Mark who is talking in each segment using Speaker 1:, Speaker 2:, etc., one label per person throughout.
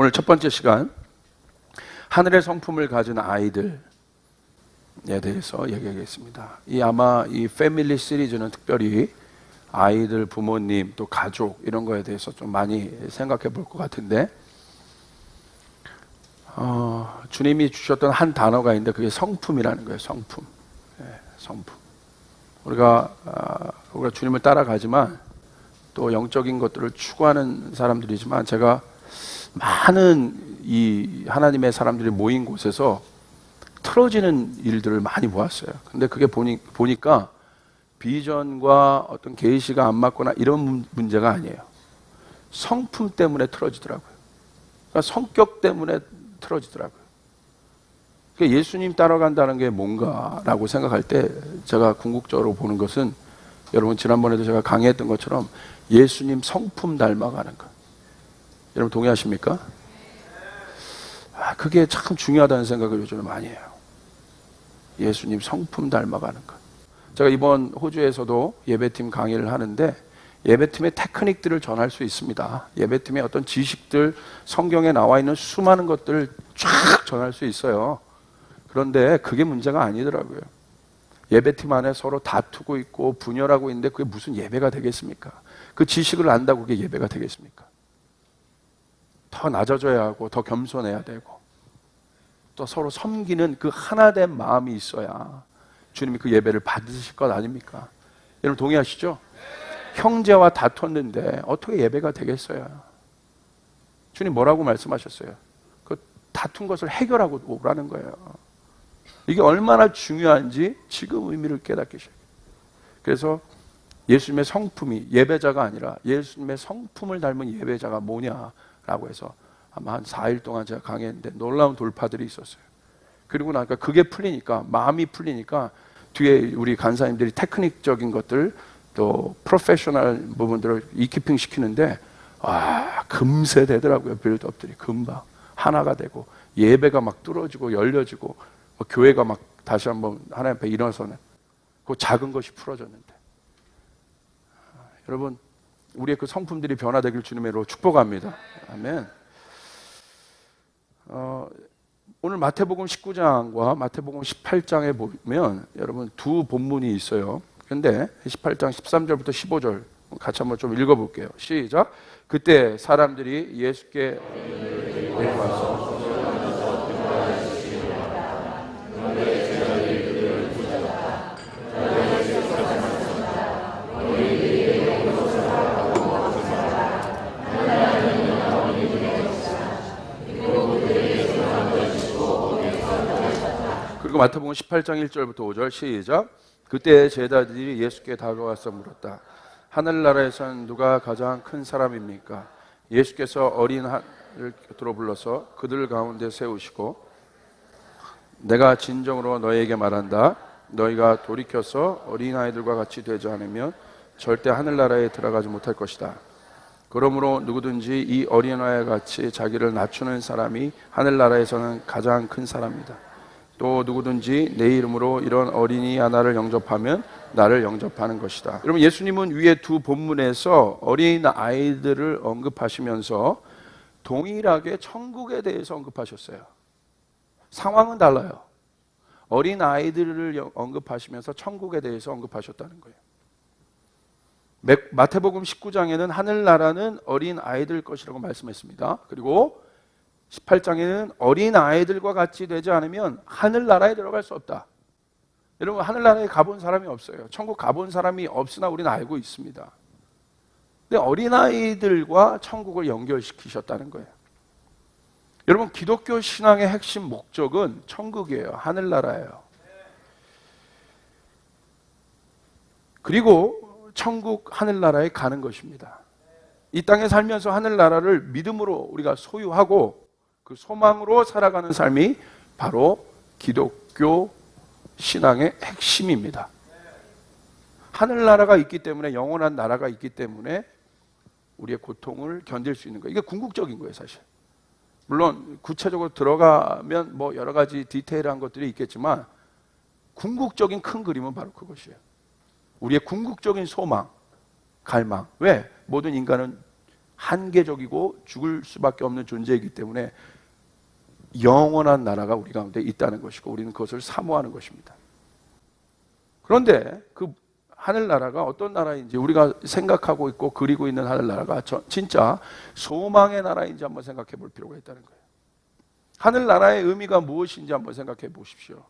Speaker 1: 오늘 첫 번째 시간, 하늘의 성품을 가진 아이들에 대해서 얘기하겠습니다. 아마 이 패밀리 시리즈는 특별히 아이들, 부모님, 또 가족 이런 거에 대해서 좀 많이 생각해 볼 것 같은데, 주님이 주셨던 한 단어가 있는데 그게 성품이라는 거예요. 성품. 성품. 우리가 주님을 따라가지만 또 영적인 것들을 추구하는 사람들이지만, 제가 많은 이 하나님의 사람들이 모인 곳에서 틀어지는 일들을 많이 보았어요. 근데 그게 보니까 비전과 어떤 계시가 안 맞거나 이런 문제가 아니에요. 성품 때문에 틀어지더라고요. 그러니까 성격 때문에 틀어지더라고요. 그러니까 예수님 따라간다는 게 뭔가라고 생각할 때 제가 궁극적으로 보는 것은, 여러분 지난번에도 제가 강의했던 것처럼 예수님 성품 닮아가는 것. 여러분 동의하십니까? 그게 참 중요하다는 생각을 요즘에 많이 해요. 예수님 성품 닮아가는 것. 제가 이번 호주에서도 예배팀 강의를 하는데, 예배팀의 테크닉들을 전할 수 있습니다. 예배팀의 어떤 지식들, 성경에 나와 있는 수많은 것들을 쫙 전할 수 있어요. 그런데 그게 문제가 아니더라고요. 예배팀 안에 서로 다투고 있고 분열하고 있는데 그게 무슨 예배가 되겠습니까? 그 지식을 안다고 그게 예배가 되겠습니까? 더 낮아져야 하고 더 겸손해야 되고 또 서로 섬기는 그 하나된 마음이 있어야 주님이 그 예배를 받으실 것 아닙니까? 여러분 동의하시죠? 형제와 다퉜는데 어떻게 예배가 되겠어요? 주님 뭐라고 말씀하셨어요? 그 다툰 것을 해결하고 오라는 거예요. 이게 얼마나 중요한지 지금 의미를 깨닫기 시작해요. 그래서 예수님의 성품이 예배자가 아니라 예수님의 성품을 닮은 예배자가 뭐냐라고 해서 아마 한 4일 동안 제가 강의했는데 놀라운 돌파들이 있었어요. 그리고 나니까 그게 풀리니까, 마음이 풀리니까 뒤에 우리 간사님들이 테크닉적인 것들 또 프로페셔널 부분들을 이키핑 시키는데 금세 되더라고요. 빌드업들이 금방 하나가 되고 예배가 막 뚫어지고 열려지고 교회가 막 다시 한번 하나님 앞에 일어서는 그 작은 것이 풀어졌는데, 여러분 우리의 그 성품들이 변화되길 주님의 이름으로 축복합니다. 아멘. 오늘 마태복음 19장과 마태복음 18장에 보면 여러분 두 본문이 있어요. 그런데 18장 13절부터 15절 같이 한번 좀 읽어볼게요. 시작. 그때 사람들이 예수께 데리고 와서 그리고 마태복음 18장 1절부터 5절 시작. 그때 제자들이 예수께 다가와서 물었다. 하늘나라에선 누가 가장 큰 사람입니까? 예수께서 어린 아이를 곁으로 불러서 그들 가운데 세우시고, 내가 진정으로 너희에게 말한다. 너희가 돌이켜서 어린아이들과 같이 되지 않으면 절대 하늘나라에 들어가지 못할 것이다. 그러므로 누구든지 이 어린아이와 같이 자기를 낮추는 사람이 하늘나라에서는 가장 큰 사람이다. 또 누구든지 내 이름으로 이런 어린이 하나를 영접하면 나를 영접하는 것이다. 여러분 예수님은 위에 두 본문에서 어린 아이들을 언급하시면서 동일하게 천국에 대해서 언급하셨어요. 상황은 달라요. 어린 아이들을 언급하시면서 천국에 대해서 언급하셨다는 거예요. 마태복음 19장에는 하늘나라는 어린 아이들 것이라고 말씀했습니다. 그리고 18장에는 어린 아이들과 같이 되지 않으면 하늘나라에 들어갈 수 없다. 여러분 하늘나라에 가본 사람이 없어요. 천국 가본 사람이 없으나 우리는 알고 있습니다. 근데 어린 아이들과 천국을 연결시키셨다는 거예요. 여러분 기독교 신앙의 핵심 목적은 천국이에요. 하늘나라예요. 그리고 천국 하늘나라에 가는 것입니다. 이 땅에 살면서 하늘나라를 믿음으로 우리가 소유하고 그 소망으로 살아가는 삶이 바로 기독교 신앙의 핵심입니다. 하늘나라가 있기 때문에, 영원한 나라가 있기 때문에 우리의 고통을 견딜 수 있는 거예요. 이게 궁극적인 거예요, 사실. 물론 구체적으로 들어가면 뭐 여러 가지 디테일한 것들이 있겠지만 궁극적인 큰 그림은 바로 그것이에요. 우리의 궁극적인 소망, 갈망. 왜? 모든 인간은 한계적이고 죽을 수밖에 없는 존재이기 때문에 영원한 나라가 우리 가운데 있다는 것이고 우리는 그것을 사모하는 것입니다. 그런데 그 하늘나라가 어떤 나라인지, 우리가 생각하고 있고 그리고 있는 하늘나라가 진짜 소망의 나라인지 한번 생각해 볼 필요가 있다는 거예요. 하늘나라의 의미가 무엇인지 한번 생각해 보십시오.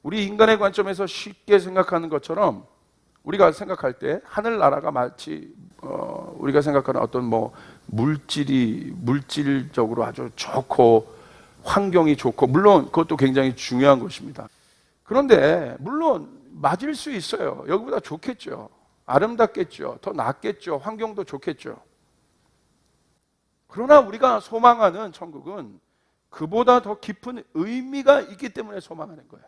Speaker 1: 우리 인간의 관점에서 쉽게 생각하는 것처럼 우리가 생각할 때 하늘나라가 마치 우리가 생각하는 어떤 물질적으로 아주 좋고 환경이 좋고, 물론 그것도 굉장히 중요한 것입니다. 그런데 물론 맞을 수 있어요. 여기보다 좋겠죠. 아름답겠죠. 더 낫겠죠. 환경도 좋겠죠. 그러나 우리가 소망하는 천국은 그보다 더 깊은 의미가 있기 때문에 소망하는 거예요.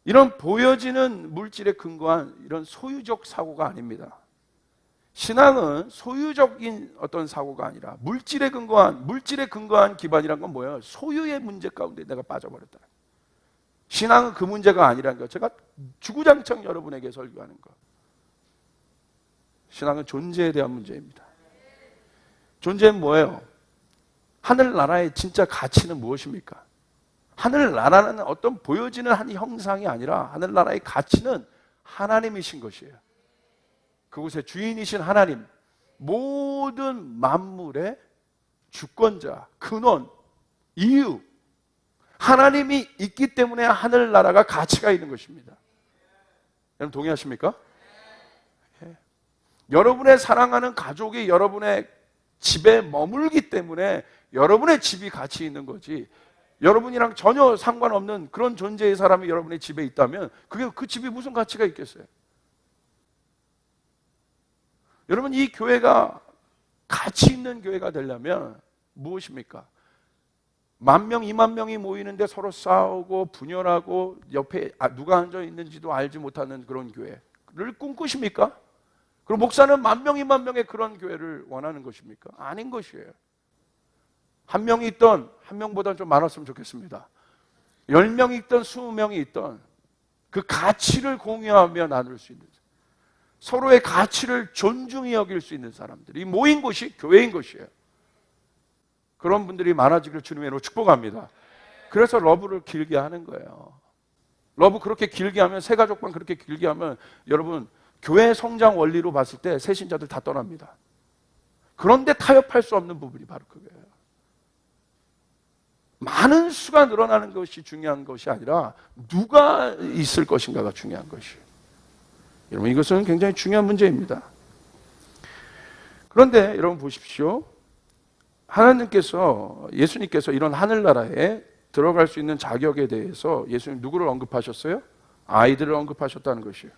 Speaker 1: 이런 보여지는 물질에 근거한 이런 소유적 사고가 아닙니다. 신앙은 소유적인 어떤 사고가 아니라 물질에 근거한 기반이란 건 뭐예요? 소유의 문제 가운데 내가 빠져버렸다. 신앙은 그 문제가 아니라는 거. 제가 주구장창 여러분에게 설교하는 거. 신앙은 존재에 대한 문제입니다. 존재는 뭐예요? 하늘나라의 진짜 가치는 무엇입니까? 하늘나라는 어떤 보여지는 한 형상이 아니라 하늘나라의 가치는 하나님이신 것이에요. 그곳의 주인이신 하나님, 모든 만물의 주권자, 근원, 이유, 하나님이 있기 때문에 하늘나라가 가치가 있는 것입니다. 여러분 동의하십니까? 예. 여러분의 사랑하는 가족이 여러분의 집에 머물기 때문에 여러분의 집이 가치 있는 거지, 여러분이랑 전혀 상관없는 그런 존재의 사람이 여러분의 집에 있다면 그 집이 무슨 가치가 있겠어요? 여러분, 이 교회가 가치 있는 교회가 되려면 무엇입니까? 10,000명, 20,000명이 모이는데 서로 싸우고 분열하고 옆에 누가 앉아 있는지도 알지 못하는 그런 교회를 꿈꾸십니까? 그럼 목사는 10,000명, 20,000명의 그런 교회를 원하는 것입니까? 아닌 것이에요. 한 명이 있던, 한 명보다는 좀 많았으면 좋겠습니다. 10명이 있던 20명이 있던 그 가치를 공유하며 나눌 수 있는, 서로의 가치를 존중히 여길 수 있는 사람들이 모인 곳이 교회인 것이에요. 그런 분들이 많아지기를 주님의 이름으로 축복합니다. 그래서 러브를 길게 하는 거예요. 러브 그렇게 길게 하면, 새가족반 그렇게 길게 하면, 여러분 교회 성장 원리로 봤을 때 새신자들 다 떠납니다. 그런데 타협할 수 없는 부분이 바로 그거예요. 많은 수가 늘어나는 것이 중요한 것이 아니라 누가 있을 것인가가 중요한 것이에요. 여러분, 이것은 굉장히 중요한 문제입니다. 그런데 여러분 보십시오. 하나님께서, 예수님께서 이런 하늘나라에 들어갈 수 있는 자격에 대해서 예수님 누구를 언급하셨어요? 아이들을 언급하셨다는 것이에요.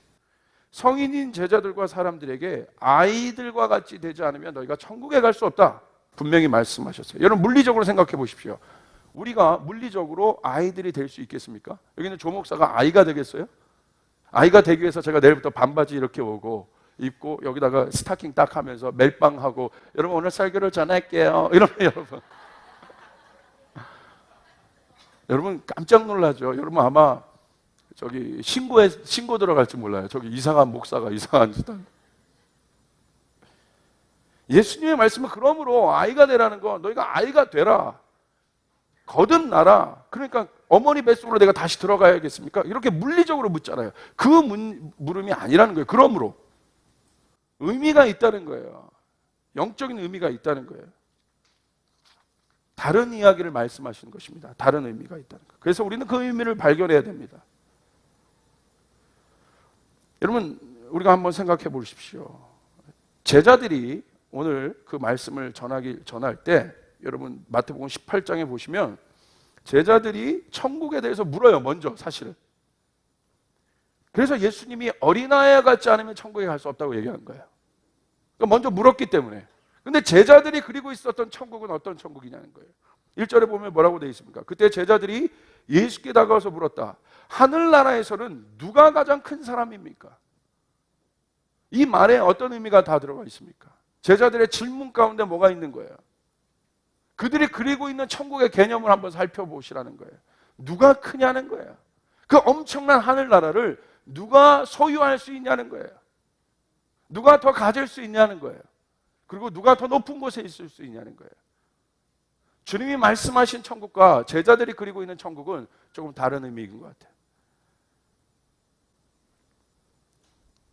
Speaker 1: 성인인 제자들과 사람들에게 아이들과 같이 되지 않으면 너희가 천국에 갈 수 없다, 분명히 말씀하셨어요. 여러분 물리적으로 생각해 보십시오. 우리가 물리적으로 아이들이 될 수 있겠습니까? 여기는 조 목사가 아이가 되겠어요? 아이가 되기 위해서 제가 내일부터 반바지 이렇게 입고 여기다가 스타킹 딱 하면서 멜빵하고 여러분 오늘 설교를 전할게요 이러면 여러분 깜짝 놀라죠. 여러분 아마 저기 신고 들어갈지 몰라요. 저기 이상한 목사가 이상한 짓 하는. 예수님의 말씀은 그러므로 아이가 되라는 건 너희가 아이가 되라, 거듭나라. 그러니까 어머니 뱃속으로 내가 다시 들어가야겠습니까? 이렇게 물리적으로 묻잖아요. 그 물음이 아니라는 거예요. 그러므로 의미가 있다는 거예요. 영적인 의미가 있다는 거예요. 다른 이야기를 말씀하시는 것입니다. 다른 의미가 있다는 거예요. 그래서 우리는 그 의미를 발견해야 됩니다. 여러분 우리가 한번 생각해 보십시오. 제자들이 오늘 그 말씀을 전할 때 여러분 마태복음 18장에 보시면 제자들이 천국에 대해서 물어요. 먼저 사실은. 그래서 예수님이 어린아이와 같지 않으면 천국에 갈 수 없다고 얘기한 거예요. 그러니까 먼저 물었기 때문에. 근데 제자들이 그리고 있었던 천국은 어떤 천국이냐는 거예요. 1절에 보면 뭐라고 되어 있습니까? 그때 제자들이 예수께 다가와서 물었다. 하늘나라에서는 누가 가장 큰 사람입니까? 이 말에 어떤 의미가 다 들어가 있습니까? 제자들의 질문 가운데 뭐가 있는 거예요? 그들이 그리고 있는 천국의 개념을 한번 살펴보시라는 거예요. 누가 크냐는 거예요. 그 엄청난 하늘나라를 누가 소유할 수 있냐는 거예요. 누가 더 가질 수 있냐는 거예요. 그리고 누가 더 높은 곳에 있을 수 있냐는 거예요. 주님이 말씀하신 천국과 제자들이 그리고 있는 천국은 조금 다른 의미인 것 같아요.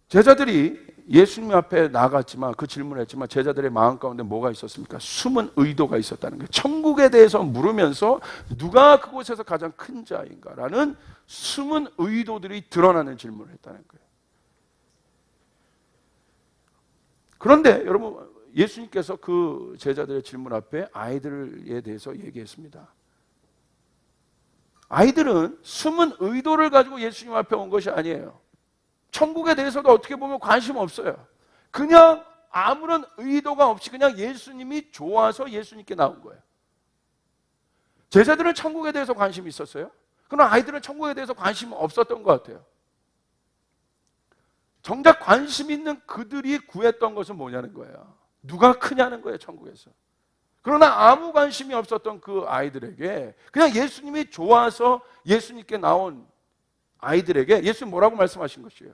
Speaker 1: 제자들이 예수님 앞에 나갔지만 그 질문을 했지만 제자들의 마음 가운데 뭐가 있었습니까? 숨은 의도가 있었다는 거예요. 천국에 대해서 물으면서 누가 그곳에서 가장 큰 자인가라는 숨은 의도들이 드러나는 질문을 했다는 거예요. 그런데 여러분, 예수님께서 그 제자들의 질문 앞에 아이들에 대해서 얘기했습니다. 아이들은 숨은 의도를 가지고 예수님 앞에 온 것이 아니에요. 천국에 대해서도 어떻게 보면 관심 없어요. 그냥 아무런 의도가 없이 그냥 예수님이 좋아서 예수님께 나온 거예요. 제자들은 천국에 대해서 관심이 있었어요. 그러나 아이들은 천국에 대해서 관심이 없었던 것 같아요. 정작 관심 있는 그들이 구했던 것은 뭐냐는 거예요. 누가 크냐는 거예요, 천국에서. 그러나 아무 관심이 없었던 그 아이들에게 그냥 예수님이 좋아서 예수님께 나온 아이들에게 예수님 뭐라고 말씀하신 것이에요?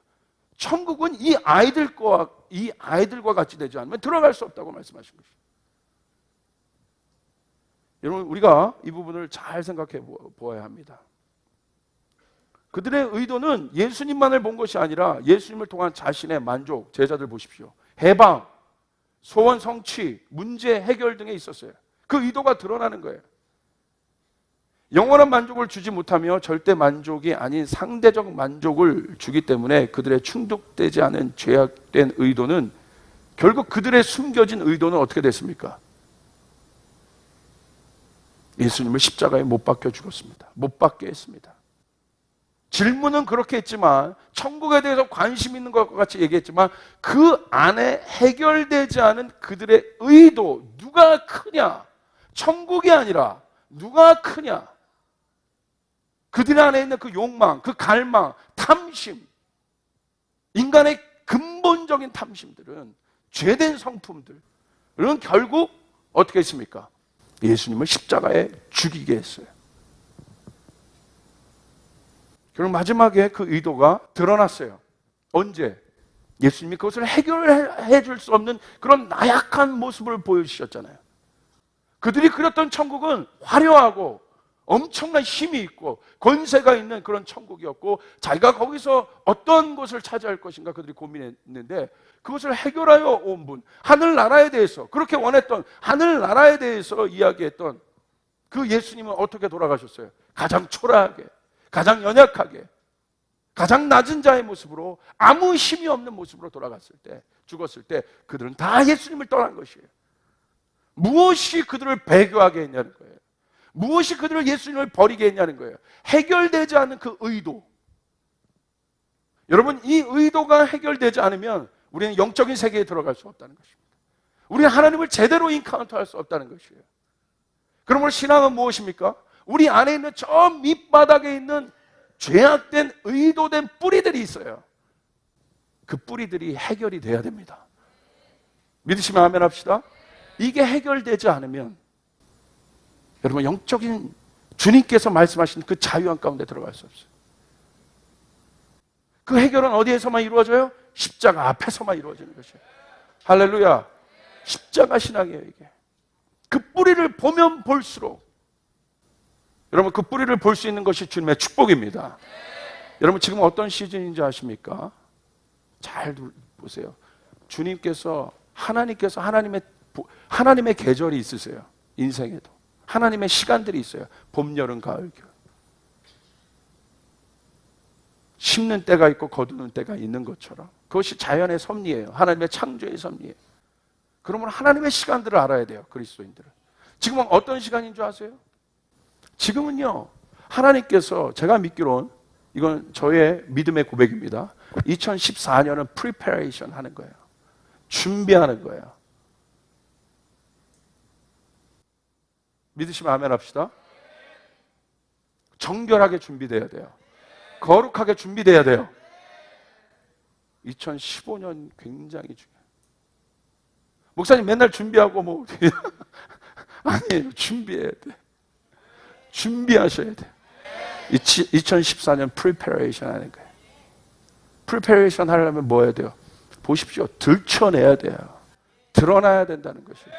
Speaker 1: 천국은 이 아이들과 같이 되지 않으면 들어갈 수 없다고 말씀하신 것이에요. 여러분, 우리가 이 부분을 잘 생각해 보아야 합니다. 그들의 의도는 예수님만을 본 것이 아니라 예수님을 통한 자신의 만족, 제자들 보십시오. 해방, 소원 성취, 문제 해결 등에 있었어요. 그 의도가 드러나는 거예요. 영원한 만족을 주지 못하며 절대 만족이 아닌 상대적 만족을 주기 때문에 그들의 충족되지 않은 죄악된 의도는 결국 그들의 숨겨진 의도는 어떻게 됐습니까? 예수님을 십자가에 못 박혀 죽었습니다. 못 박게 했습니다. 질문은 그렇게 했지만 천국에 대해서 관심 있는 것과 같이 얘기했지만 그 안에 해결되지 않은 그들의 의도, 누가 크냐? 천국이 아니라 누가 크냐? 그들 안에 있는 그 욕망, 그 갈망, 탐심, 인간의 근본적인 탐심들은 죄된 성품들은 결국 어떻게 했습니까? 예수님을 십자가에 죽이게 했어요. 결국 마지막에 그 의도가 드러났어요. 언제? 예수님이 그것을 해결해 줄 수 없는 그런 나약한 모습을 보여주셨잖아요. 그들이 그렸던 천국은 화려하고 엄청난 힘이 있고 권세가 있는 그런 천국이었고 자기가 거기서 어떤 것을 차지할 것인가 그들이 고민했는데 그것을 해결하여 온 분, 하늘나라에 대해서 그렇게 원했던 하늘나라에 대해서 이야기했던 그 예수님은 어떻게 돌아가셨어요? 가장 초라하게, 가장 연약하게, 가장 낮은 자의 모습으로 아무 힘이 없는 모습으로 돌아갔을 때, 죽었을 때 그들은 다 예수님을 떠난 것이에요. 무엇이 그들을 배교하게 했냐는 거예요. 무엇이 그들을 예수님을 버리게 했냐는 거예요. 해결되지 않은 그 의도. 여러분, 이 의도가 해결되지 않으면 우리는 영적인 세계에 들어갈 수 없다는 것입니다. 우리는 하나님을 제대로 인카운트할 수 없다는 것이에요. 그러므로 신앙은 무엇입니까? 우리 안에 있는 저 밑바닥에 있는 죄악된 의도된 뿌리들이 있어요. 그 뿌리들이 해결이 돼야 됩니다. 믿으시면 아멘 합시다. 이게 해결되지 않으면 여러분, 영적인 주님께서 말씀하신 그 자유한 가운데 들어갈 수 없어요. 그 해결은 어디에서만 이루어져요? 십자가 앞에서만 이루어지는 것이에요. 할렐루야. 십자가 신앙이에요, 이게. 그 뿌리를 보면 볼수록 여러분, 그 뿌리를 볼 수 있는 것이 주님의 축복입니다. 여러분, 지금 어떤 시즌인지 아십니까? 잘 보세요. 주님께서 하나님께서 하나님의 계절이 있으세요. 인생에도 하나님의 시간들이 있어요. 봄, 여름, 가을, 겨울. 심는 때가 있고 거두는 때가 있는 것처럼 그것이 자연의 섭리예요. 하나님의 창조의 섭리예요. 그러면 하나님의 시간들을 알아야 돼요. 그리스도인들은. 지금은 어떤 시간인 줄 아세요? 지금은요, 하나님께서 제가 믿기로는 이건 저의 믿음의 고백입니다. 2014년은 preparation 하는 거예요. 준비하는 거예요. 믿으시면 아멘 합시다. 정결하게 준비돼야 돼요. 거룩하게 준비돼야 돼요. 2015년 굉장히 중요해요. 목사님 맨날 준비하고 뭐 아니에요. 준비해야 돼. 준비하셔야 돼. 2014년 preparation 하는 거예요. preparation 하려면 뭐 해야 돼요? 보십시오. 들춰내야 돼요. 드러나야 된다는 것이에요.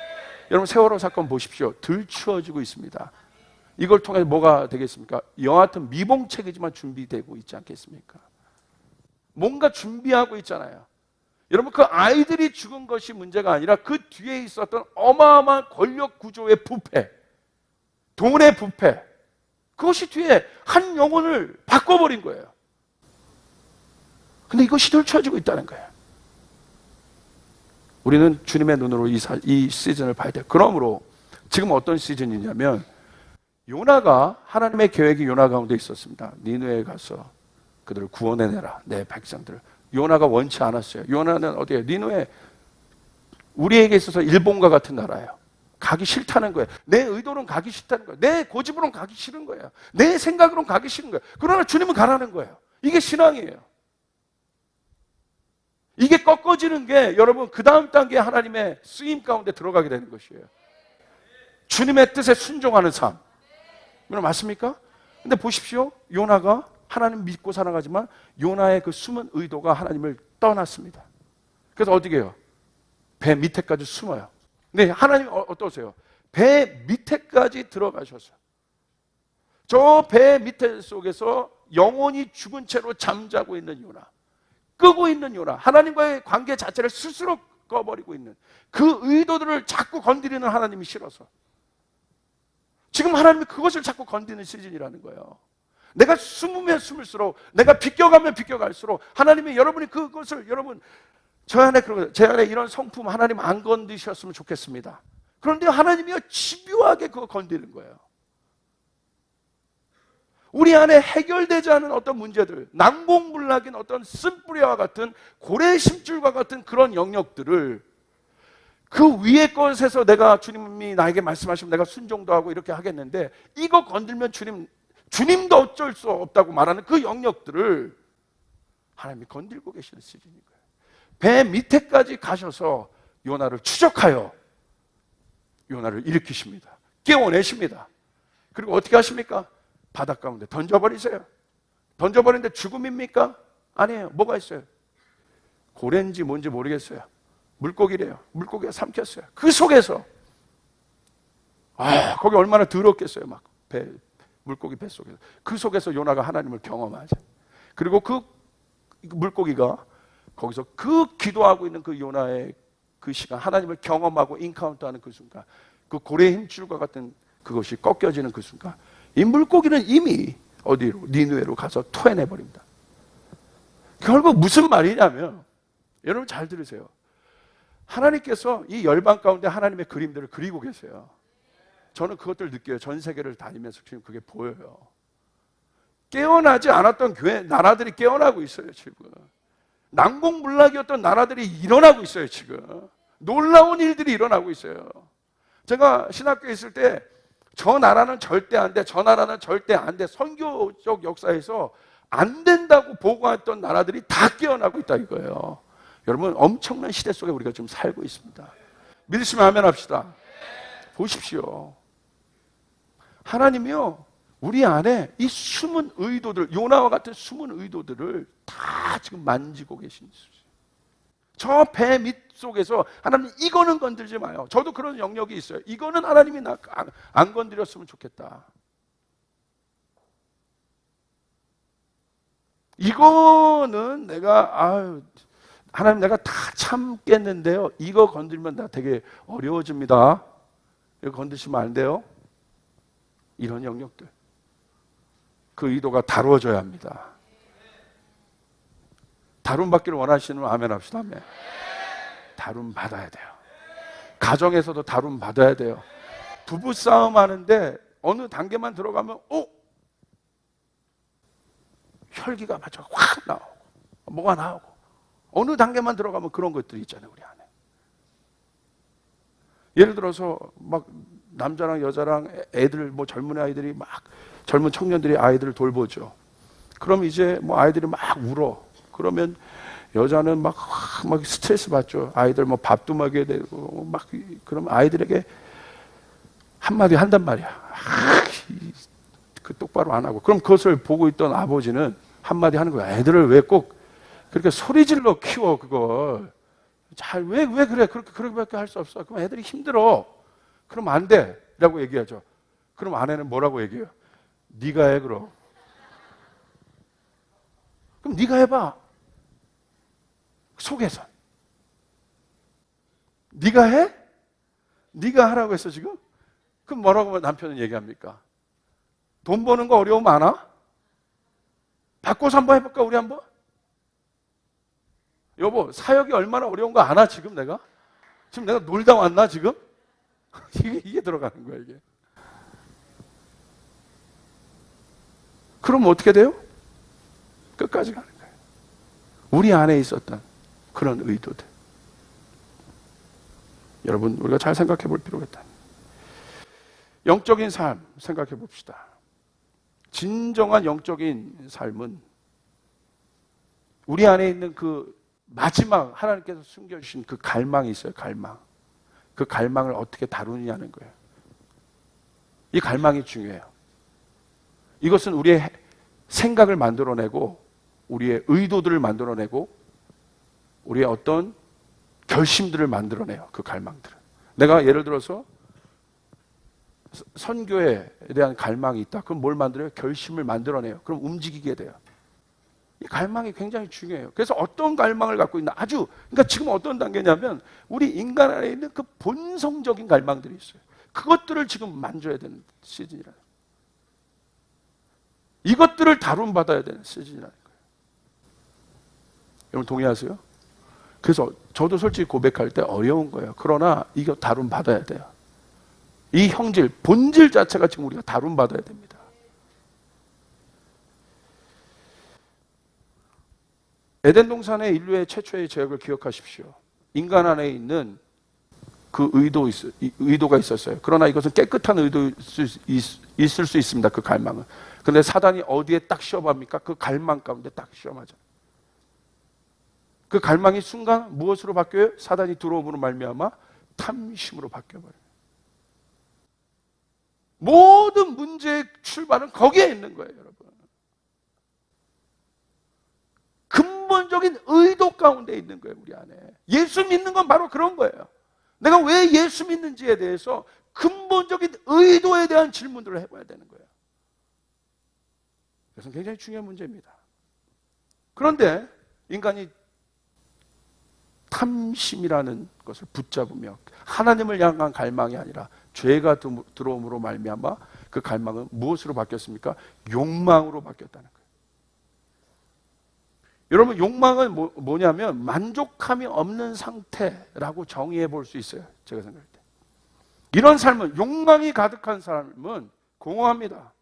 Speaker 1: 여러분 세월호 사건 보십시오. 들추어지고 있습니다. 이걸 통해서 뭐가 되겠습니까? 여하튼 미봉책이지만 준비되고 있지 않겠습니까? 뭔가 준비하고 있잖아요. 여러분 그 아이들이 죽은 것이 문제가 아니라 그 뒤에 있었던 어마어마한 권력 구조의 부패, 돈의 부패, 그것이 뒤에 한 영혼을 바꿔버린 거예요. 근데 이것이 들춰지고 있다는 거예요. 우리는 주님의 눈으로 이 시즌을 봐야 돼요. 그러므로 지금 어떤 시즌이냐면 요나가 하나님의 계획이 요나 가운데 있었습니다. 니느웨에 가서 그들을 구원해내라, 내 백성들을. 요나가 원치 않았어요. 요나는 어디에? 니느웨, 우리에게 있어서 일본과 같은 나라예요. 가기 싫다는 거예요. 내 의도는 가기 싫다는 거예요. 내 고집으로는 가기 싫은 거예요. 내 생각으로는 가기 싫은 거예요. 그러나 주님은 가라는 거예요. 이게 신앙이에요. 이게 꺾어지는 게 여러분 그 다음 단계 하나님의 쓰임 가운데 들어가게 되는 것이에요. 주님의 뜻에 순종하는 삶. 여러분 맞습니까? 근데 보십시오. 요나가 하나님 믿고 살아가지만 요나의 그 숨은 의도가 하나님을 떠났습니다. 그래서 어떻게 해요? 배 밑에까지 숨어요. 근데 하나님 어떠세요? 배 밑에까지 들어가셔서 저 배 밑에 속에서 영혼이 죽은 채로 잠자고 있는 요나, 끄고 있는 요나, 하나님과의 관계 자체를 스스로 꺼버리고 있는 그 의도들을 자꾸 건드리는 하나님이 싫어서 지금 하나님이 그것을 자꾸 건드리는 시즌이라는 거예요. 내가 숨으면 숨을수록, 내가 비껴가면 비껴갈수록 하나님이 여러분이 그것을, 여러분 제 안에 이런 성품 하나님 안 건드셨으면 좋겠습니다. 그런데 하나님이 집요하게 그거 건드리는 거예요. 우리 안에 해결되지 않은 어떤 문제들, 난공불락인 어떤 쓴뿌리와 같은 고래 심줄과 같은 그런 영역들을 그 위의 것에서 내가 주님이 나에게 말씀하시면 내가 순종도 하고 이렇게 하겠는데 이거 건들면 주님도 어쩔 수 없다고 말하는 그 영역들을 하나님이 건들고 계시는 시즌인 거예요. 배 밑에까지 가셔서 요나를 추적하여 요나를 일으키십니다. 깨워내십니다. 그리고 어떻게 하십니까? 바닷 가운데 던져버리세요. 던져버리는데 죽음입니까? 아니에요. 뭐가 있어요? 고래인지 뭔지 모르겠어요. 물고기래요. 물고기가 삼켰어요. 그 속에서 거기 얼마나 더럽겠어요. 막 물고기 뱃속에서 그 속에서 요나가 하나님을 경험하죠. 그리고 그 물고기가 거기서 그 기도하고 있는 그 요나의 그 시간, 하나님을 경험하고 인카운트하는 그 순간, 그 고래의 힘줄과 같은 그것이 꺾여지는 그 순간, 이 물고기는 이미 어디로? 니느웨로 가서 토해내버립니다. 결국 무슨 말이냐면, 여러분 잘 들으세요. 하나님께서 이 열방 가운데 하나님의 그림들을 그리고 계세요. 저는 그것들 느껴요. 전 세계를 다니면서 지금 그게 보여요. 깨어나지 않았던 교회, 나라들이 깨어나고 있어요, 지금. 난공불락이었던 나라들이 일어나고 있어요, 지금. 놀라운 일들이 일어나고 있어요. 제가 신학교에 있을 때 저 나라는 절대 안 돼, 저 나라는 절대 안 돼, 선교적 역사에서 안 된다고 보고했던 나라들이 다 깨어나고 있다 이거예요. 여러분 엄청난 시대 속에 우리가 지금 살고 있습니다. 믿으시면 아멘 합시다. 보십시오. 하나님이요, 우리 안에 이 숨은 의도들, 요나와 같은 숨은 의도들을 다 지금 만지고 계신 거예요. 저 배 밑속에서 하나님 이거는 건들지 마요. 저도 그런 영역이 있어요. 이거는 하나님이 안 건드렸으면 좋겠다. 이거는 하나님 내가 다 참겠는데요, 이거 건들면 나 되게 어려워집니다. 이거 건드시면 안 돼요. 이런 영역들, 그 의도가 다루어져야 합니다. 다룸받기를 원하시는 분 아멘 합시다. 아멘. 다룸받아야 돼요. 가정에서도 다룸받아야 돼요. 부부싸움 하는데 어느 단계만 들어가면 혈기가 마저 확 나오고 뭐가 나오고, 어느 단계만 들어가면 그런 것들이 있잖아요, 우리 안에. 예를 들어서 막 남자랑 여자랑 애들, 뭐 젊은 아이들이 막, 젊은 청년들이 아이들을 돌보죠. 그럼 이제 뭐 아이들이 막 울어. 그러면 여자는 막 스트레스 받죠. 아이들 뭐 밥도 먹여야 되고 막. 그럼 아이들에게 한마디 한단 말이야. 그 똑바로 안 하고. 그럼 그것을 보고 있던 아버지는 한마디 하는 거야. 애들을 왜 꼭 그렇게 소리 질러 키워, 그걸. 왜 그래? 그렇게밖에 할 수 없어. 그럼 애들이 힘들어. 그럼 안 돼. 라고 얘기하죠. 그럼 아내는 뭐라고 얘기해요? 네가 해, 그럼. 그럼 네가 해봐. 속에서. 네가 해? 네가 하라고 했어, 지금? 그럼 뭐라고 남편은 얘기합니까? 돈 버는 거 어려움 많아? 바꿔서 한번 해볼까, 우리 한번? 여보, 사역이 얼마나 어려운 거 아나, 지금 내가? 지금 내가 놀다 왔나, 지금? 이게 들어가는 거야, 이게. 그럼 어떻게 돼요? 끝까지 가는 거예요. 우리 안에 있었던 그런 의도들. 여러분, 우리가 잘 생각해 볼 필요가 있다. 영적인 삶 생각해 봅시다. 진정한 영적인 삶은 우리 안에 있는 그 마지막 하나님께서 숨겨주신 그 갈망이 있어요. 갈망. 그 갈망을 어떻게 다루느냐는 거예요. 이 갈망이 중요해요. 이것은 우리의 생각을 만들어내고 우리의 의도들을 만들어내고 우리의 어떤 결심들을 만들어내요. 그 갈망들은. 내가 예를 들어서 선교에 대한 갈망이 있다. 그럼 뭘 만들어요? 결심을 만들어내요. 그럼 움직이게 돼요. 이 갈망이 굉장히 중요해요. 그래서 어떤 갈망을 갖고 있나 그러니까 지금 어떤 단계냐면 우리 인간 안에 있는 그 본성적인 갈망들이 있어요. 그것들을 지금 만져야 되는 시즌이라는 거예요. 이것들을 다룬받아야 되는 시즌이라는 거예요. 여러분 동의하세요? 그래서 저도 솔직히 고백할 때 어려운 거예요. 그러나 이거 다룬받아야 돼요. 이 형질, 본질 자체가 지금 우리가 다룬받아야 됩니다. 에덴 동산의 인류의 최초의 죄악을 기억하십시오. 인간 안에 있는 그 의도가 있었어요. 그러나 이것은 깨끗한 의도일 있을 수 있습니다. 그 갈망은. 그런데 사단이 어디에 딱 시험합니까? 그 갈망 가운데 딱 시험하죠. 그 갈망이 순간 무엇으로 바뀌어요? 사단이 들어옴으로 말미암아 탐심으로 바뀌어버려요. 모든 문제의 출발은 거기에 있는 거예요, 여러분. 근본적인 의도 가운데 있는 거예요, 우리 안에. 예수 믿는 건 바로 그런 거예요. 내가 왜 예수 믿는지에 대해서 근본적인 의도에 대한 질문들을 해봐야 되는 거예요. 그래서 굉장히 중요한 문제입니다. 그런데 인간이 탐심이라는 것을 붙잡으며 하나님을 향한 갈망이 아니라 죄가 들어옴으로 말미암아 그 갈망은 무엇으로 바뀌었습니까? 욕망으로 바뀌었다는 거예요. 여러분 욕망은 뭐냐면 만족함이 없는 상태라고 정의해 볼 수 있어요. 제가 생각할 때. 이런 삶은 욕망이 가득한 삶은 공허합니다.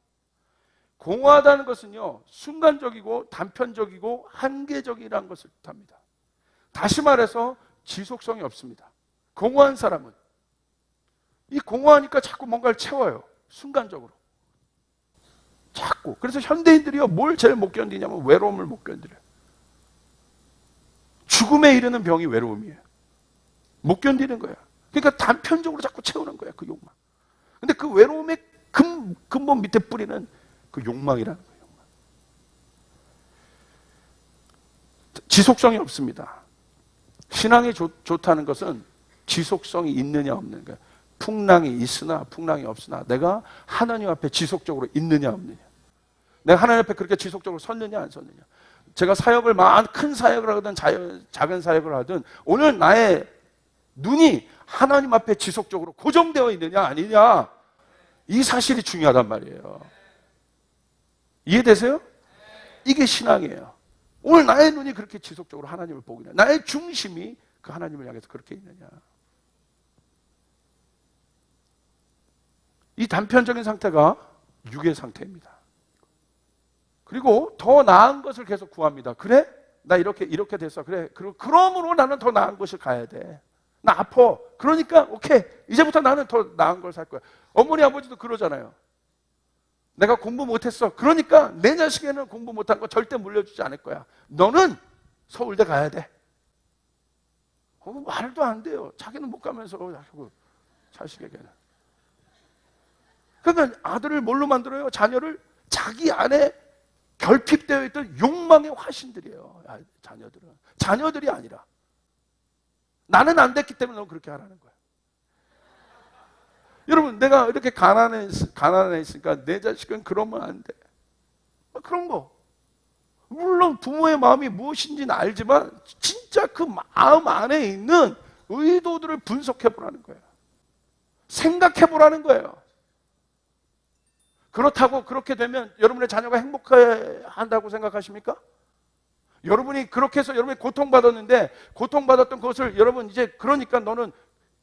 Speaker 1: 공허하다는 것은요 순간적이고 단편적이고 한계적이라는 것을 뜻합니다. 다시 말해서 지속성이 없습니다. 공허한 사람은 이 공허하니까 자꾸 뭔가를 채워요. 순간적으로. 자꾸. 그래서 현대인들이요 뭘 제일 못 견디냐면 외로움을 못 견디려요. 죽음에 이르는 병이 외로움이에요. 못 견디는 거야. 그러니까 단편적으로 자꾸 채우는 거야 그 욕망. 근데 그 외로움의 근본 밑에 뿌리는 그 욕망이라는 거예요. 욕망. 지속성이 없습니다. 신앙이 좋다는 것은 지속성이 있느냐 없느냐. 풍랑이 있으나 풍랑이 없으나 내가 하나님 앞에 지속적으로 있느냐 없느냐. 내가 하나님 앞에 그렇게 지속적으로 섰느냐 안 섰느냐. 제가 사역을 큰 사역을 하든 작은 사역을 하든 오늘 나의 눈이 하나님 앞에 지속적으로 고정되어 있느냐 아니냐. 이 사실이 중요하단 말이에요. 이해되세요? 이게 신앙이에요. 오늘 나의 눈이 그렇게 지속적으로 하나님을 보기냐. 나의 중심이 그 하나님을 향해서 그렇게 있느냐. 이 단편적인 상태가 육의 상태입니다. 그리고 더 나은 것을 계속 구합니다. 그래? 나 이렇게 됐어. 그래. 그러므로 나는 더 나은 곳을 가야 돼. 나 아파. 그러니까 오케이. 이제부터 나는 더 나은 걸 살 거야. 어머니 아버지도 그러잖아요. 내가 공부 못했어. 그러니까 내 자식에는 공부 못한 거 절대 물려주지 않을 거야. 너는 서울대 가야 돼. 말도 안 돼요. 자기는 못 가면서 자식에게는. 그러니까 아들을 뭘로 만들어요? 자녀를 자기 안에 결핍되어 있던 욕망의 화신들이에요. 자녀들은. 자녀들이 아니라. 나는 안 됐기 때문에 넌 그렇게 하라는 거야. 여러분, 내가 이렇게 가난해 있으니까 내 자식은 그러면 안 돼. 그런 거. 물론 부모의 마음이 무엇인지는 알지만 진짜 그 마음 안에 있는 의도들을 분석해 보라는 거예요. 생각해 보라는 거예요. 그렇다고 그렇게 되면 여러분의 자녀가 행복해 한다고 생각하십니까? 여러분이 그렇게 해서 여러분이 고통받았는데 고통받았던 것을 여러분 이제 그러니까 너는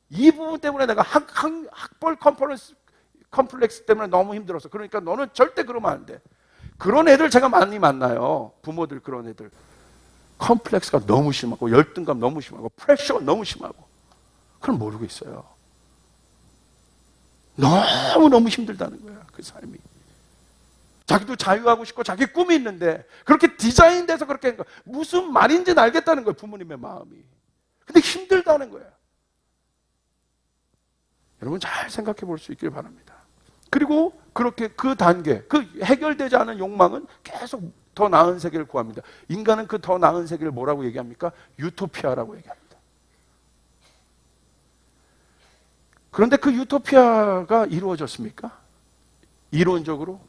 Speaker 1: 이 부분 때문에 내가 학벌 컴플렉스 때문에 너무 힘들었어. 그러니까 너는 절대 그러면 안 돼. 그런 애들 제가 많이 만나요. 부모들 그런 애들. 컴플렉스가 너무 심하고 열등감 너무 심하고 프레셔가 너무 심하고 그걸 모르고 있어요. 너무너무 힘들다는 거야. 그 삶이. 자기도 자유하고 싶고 자기 꿈이 있는데 그렇게 디자인돼서 그렇게 한 거야. 무슨 말인지는 알겠다는 거예요. 부모님의 마음이. 근데 힘들다는 거예요. 여러분 잘 생각해 볼 수 있길 바랍니다. 그리고 그렇게 그 단계, 그 해결되지 않은 욕망은 계속 더 나은 세계를 구합니다. 인간은 그 더 나은 세계를 뭐라고 얘기합니까? 유토피아라고 얘기합니다. 그런데 그 유토피아가 이루어졌습니까? 이론적으로?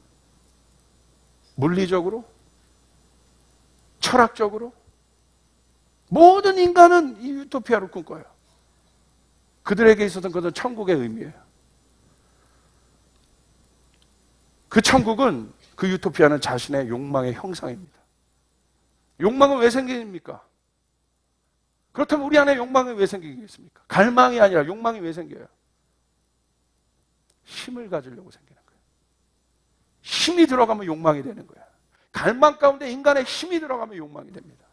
Speaker 1: 물리적으로? 철학적으로? 모든 인간은 이 유토피아를 꿈꿔요. 그들에게 있어서는 그것은 천국의 의미예요. 그 천국은, 그 유토피아는 자신의 욕망의 형상입니다. 욕망은 왜 생깁니까? 그렇다면 우리 안에 욕망이 왜 생기겠습니까? 갈망이 아니라 욕망이 왜 생겨요? 힘을 가지려고 생기는 거예요. 힘이 들어가면 욕망이 되는 거예요. 갈망 가운데 인간의 힘이 들어가면 욕망이 됩니다.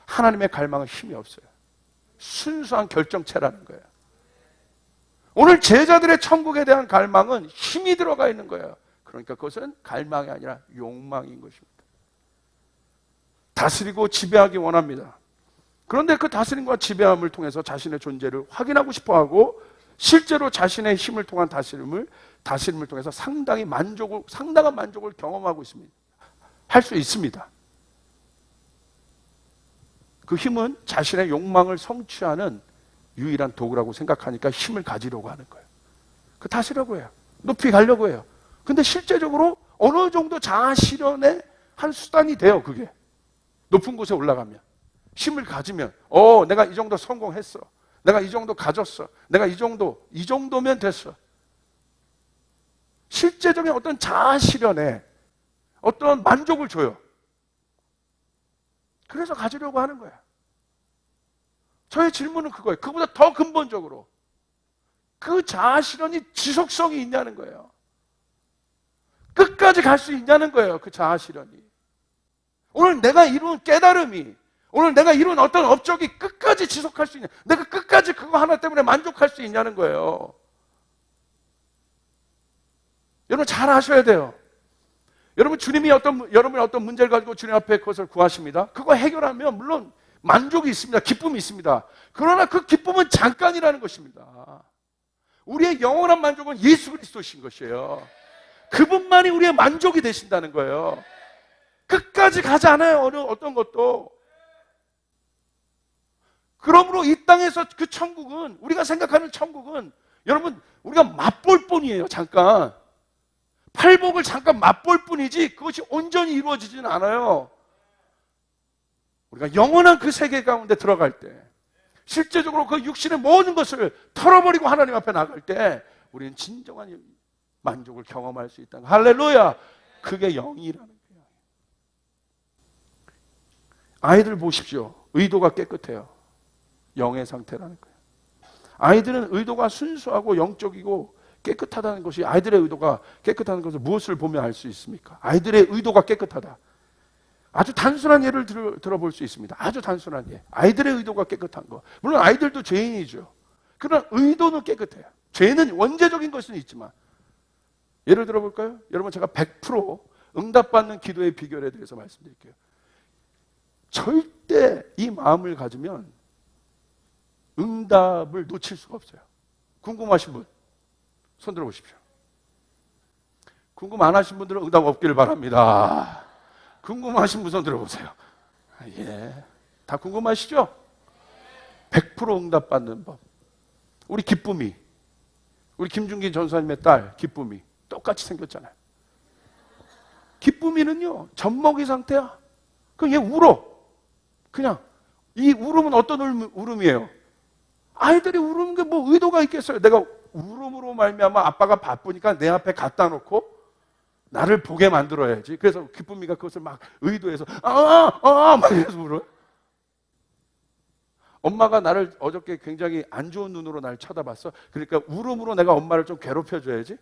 Speaker 1: 하나님의 갈망은 힘이 없어요. 순수한 결정체라는 거예요. 오늘 제자들의 천국에 대한 갈망은 힘이 들어가 있는 거예요. 그러니까 그것은 갈망이 아니라 욕망인 것입니다. 다스리고 지배하기 원합니다. 그런데 그 다스림과 지배함을 통해서 자신의 존재를 확인하고 싶어하고 실제로 자신의 힘을 통한 다스림을 통해서 상당한 만족을 경험하고 있습니다. 할 수 있습니다. 그 힘은 자신의 욕망을 성취하는 유일한 도구라고 생각하니까 힘을 가지려고 하는 거예요. 그 다스리려고 해요. 높이 가려고 해요. 근데 실제적으로 어느 정도 자아 실현의 한 수단이 돼요, 그게. 높은 곳에 올라가면. 힘을 가지면, 내가 이 정도 성공했어. 내가 이 정도 가졌어. 내가 이 정도면 됐어. 실제적인 어떤 자아 실현에 어떤 만족을 줘요. 그래서 가지려고 하는 거예요. 저의 질문은 그거예요. 그보다 더 근본적으로 그 자아 실현이 지속성이 있냐는 거예요. 끝까지 갈 수 있냐는 거예요. 그 자아 실현이. 오늘 내가 이룬 깨달음이, 오늘 내가 이룬 어떤 업적이 끝까지 지속할 수 있냐, 내가 끝까지 그거 하나 때문에 만족할 수 있냐는 거예요. 여러분 잘 아셔야 돼요. 여러분 여러분이 어떤 문제를 가지고 주님 앞에 그것을 구하십니다. 그거 해결하면 물론 만족이 있습니다. 기쁨이 있습니다. 그러나 그 기쁨은 잠깐이라는 것입니다. 우리의 영원한 만족은 예수 그리스도신 것이에요. 그분만이 우리의 만족이 되신다는 거예요. 끝까지 가지 않아요. 어떤 것도. 그러므로 이 땅에서 그 천국은, 우리가 생각하는 천국은 여러분 우리가 맛볼 뿐이에요. 잠깐. 팔복을 잠깐 맛볼 뿐이지 그것이 온전히 이루어지지는 않아요. 우리가 영원한 그 세계 가운데 들어갈 때, 실제적으로 그 육신의 모든 것을 털어버리고 하나님 앞에 나갈 때 우리는 진정한 만족을 경험할 수 있다는 거예요. 할렐루야! 그게 영이라는 거예요. 아이들 보십시오. 의도가 깨끗해요. 영의 상태라는 거예요. 아이들은 의도가 순수하고 영적이고 깨끗하다는 것이, 아이들의 의도가 깨끗하다는 것을 무엇을 보면 알 수 있습니까? 아이들의 의도가 깨끗하다. 아주 단순한 예를 들어볼 수 있습니다. 아주 단순한 예. 아이들의 의도가 깨끗한 거. 물론 아이들도 죄인이죠. 그러나 의도는 깨끗해요. 죄는 원죄적인 것은 있지만. 예를 들어볼까요? 여러분 제가 100% 응답받는 기도의 비결에 대해서 말씀드릴게요. 절대 이 마음을 가지면 응답을 놓칠 수가 없어요. 궁금하신 분? 손 들어보십시오. 궁금 안 하신 분들은 응답 없기를 바랍니다. 궁금하신 분 손 들어보세요. 예. 다 궁금하시죠? 100% 응답받는 법. 우리 기쁨이, 우리 김준기 전사님의 딸 기쁨이 똑같이 생겼잖아요. 기쁨이는요, 젖먹이 상태야. 그럼 얘 울어. 그냥. 이 울음은 어떤 울음이에요? 아이들이 울는 게 뭐 의도가 있겠어요? 내가 울음으로 말미암아 아빠가 바쁘니까 내 앞에 갖다 놓고 나를 보게 만들어야지. 그래서 기쁨이가 그것을 막 의도해서 막 이래서 울어요. 엄마가 나를 어저께 굉장히 안 좋은 눈으로 날 쳐다봤어. 그러니까 울음으로 내가 엄마를 좀 괴롭혀줘야지.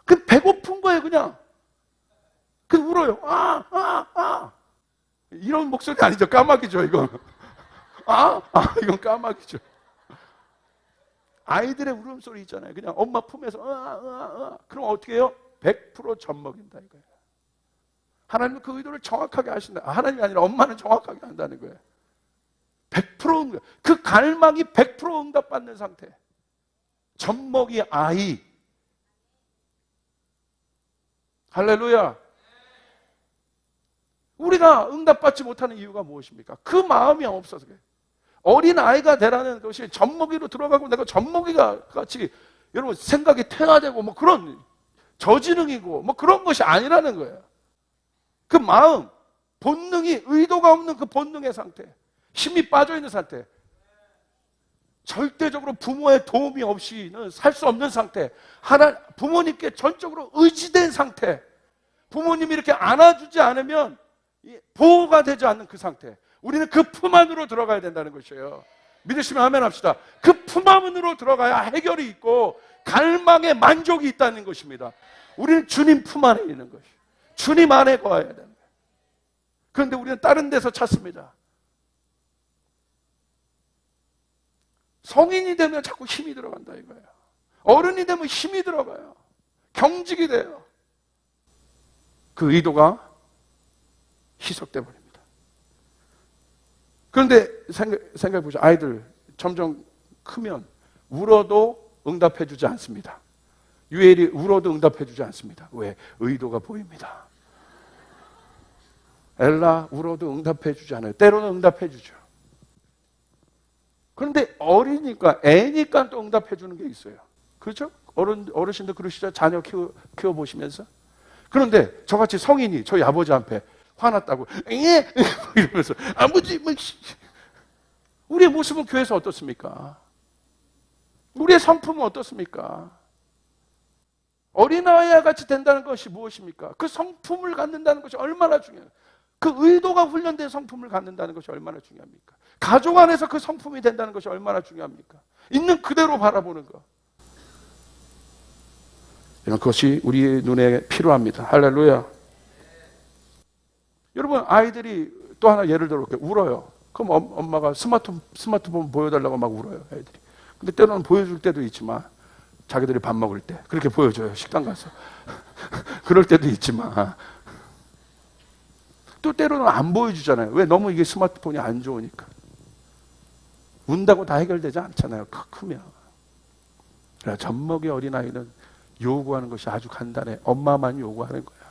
Speaker 1: 그 배고픈 거예요, 그냥. 그 울어요. 이런 목소리 아니죠. 까마귀죠, 이건. 이건 까마귀죠. 아이들의 울음소리 있잖아요. 그냥 엄마 품에서 그럼 어떻게 해요? 100% 젖먹인다 이거예요. 하나님은 그 의도를 정확하게 하신다. 하나님이 아니라 엄마는 정확하게 한다는 거예요. 100% 응답. 그 갈망이 100% 응답받는 상태. 젖먹이 아이. 할렐루야. 우리가 응답받지 못하는 이유가 무엇입니까? 그 마음이 없어서 그래요. 어린 아이가 되라는 것이 젖먹이로 들어가고 내가 젖먹이가 같이 여러분 생각이 퇴화되고 뭐 그런 저지능이고 뭐 그런 것이 아니라는 거예요. 그 마음, 본능이 의도가 없는 그 본능의 상태, 힘이 빠져있는 상태, 절대적으로 부모의 도움이 없이는 살 수 없는 상태, 부모님께 전적으로 의지된 상태, 부모님이 이렇게 안아주지 않으면 보호가 되지 않는 그 상태. 우리는 그 품 안으로 들어가야 된다는 것이에요. 믿으시면 아멘 합시다. 그 품 안으로 들어가야 해결이 있고 갈망의 만족이 있다는 것입니다. 우리는 주님 품 안에 있는 것이, 주님 안에 거해야 되는 거예요. 그런데 우리는 다른 데서 찾습니다. 성인이 되면 자꾸 힘이 들어간다 이거예요. 어른이 되면 힘이 들어가요. 경직이 돼요. 그 의도가 희석돼 버립니다. 그런데 생각해 보죠. 아이들 점점 크면 울어도 응답해 주지 않습니다. 유엘이 울어도 응답해 주지 않습니다. 왜? 의도가 보입니다. 엘라 울어도 응답해 주지 않아요. 때로는 응답해 주죠. 그런데 어리니까, 애니까 또 응답해 주는 게 있어요. 그렇죠? 어르신도 그러시죠? 자녀 키워보시면서. 그런데 저같이 성인이 저희 아버지 앞에 화났다고 이러면서 아버지 우리의 모습은 교회에서 어떻습니까? 우리의 성품은 어떻습니까? 어린아이와 같이 된다는 것이 무엇입니까? 그 성품을 갖는다는 것이 얼마나 중요해요. 그 의도가 훈련된 성품을 갖는다는 것이 얼마나 중요합니까? 가족 안에서 그 성품이 된다는 것이 얼마나 중요합니까? 있는 그대로 바라보는 것. 이런 것이 우리의 눈에 필요합니다. 할렐루야. 여러분, 아이들이 또 하나 예를 들어볼게요. 울어요. 그럼 엄마가 스마트폰 보여달라고 막 울어요, 아이들이. 근데 때로는 보여줄 때도 있지만, 자기들이 밥 먹을 때 그렇게 보여줘요, 식당 가서. 그럴 때도 있지만, 또 때로는 안 보여주잖아요. 왜? 너무 이게 스마트폰이 안 좋으니까. 운다고 다 해결되지 않잖아요, 크면. 그래, 젖먹이 어린아이는 요구하는 것이 아주 간단해. 엄마만 요구하는 거야.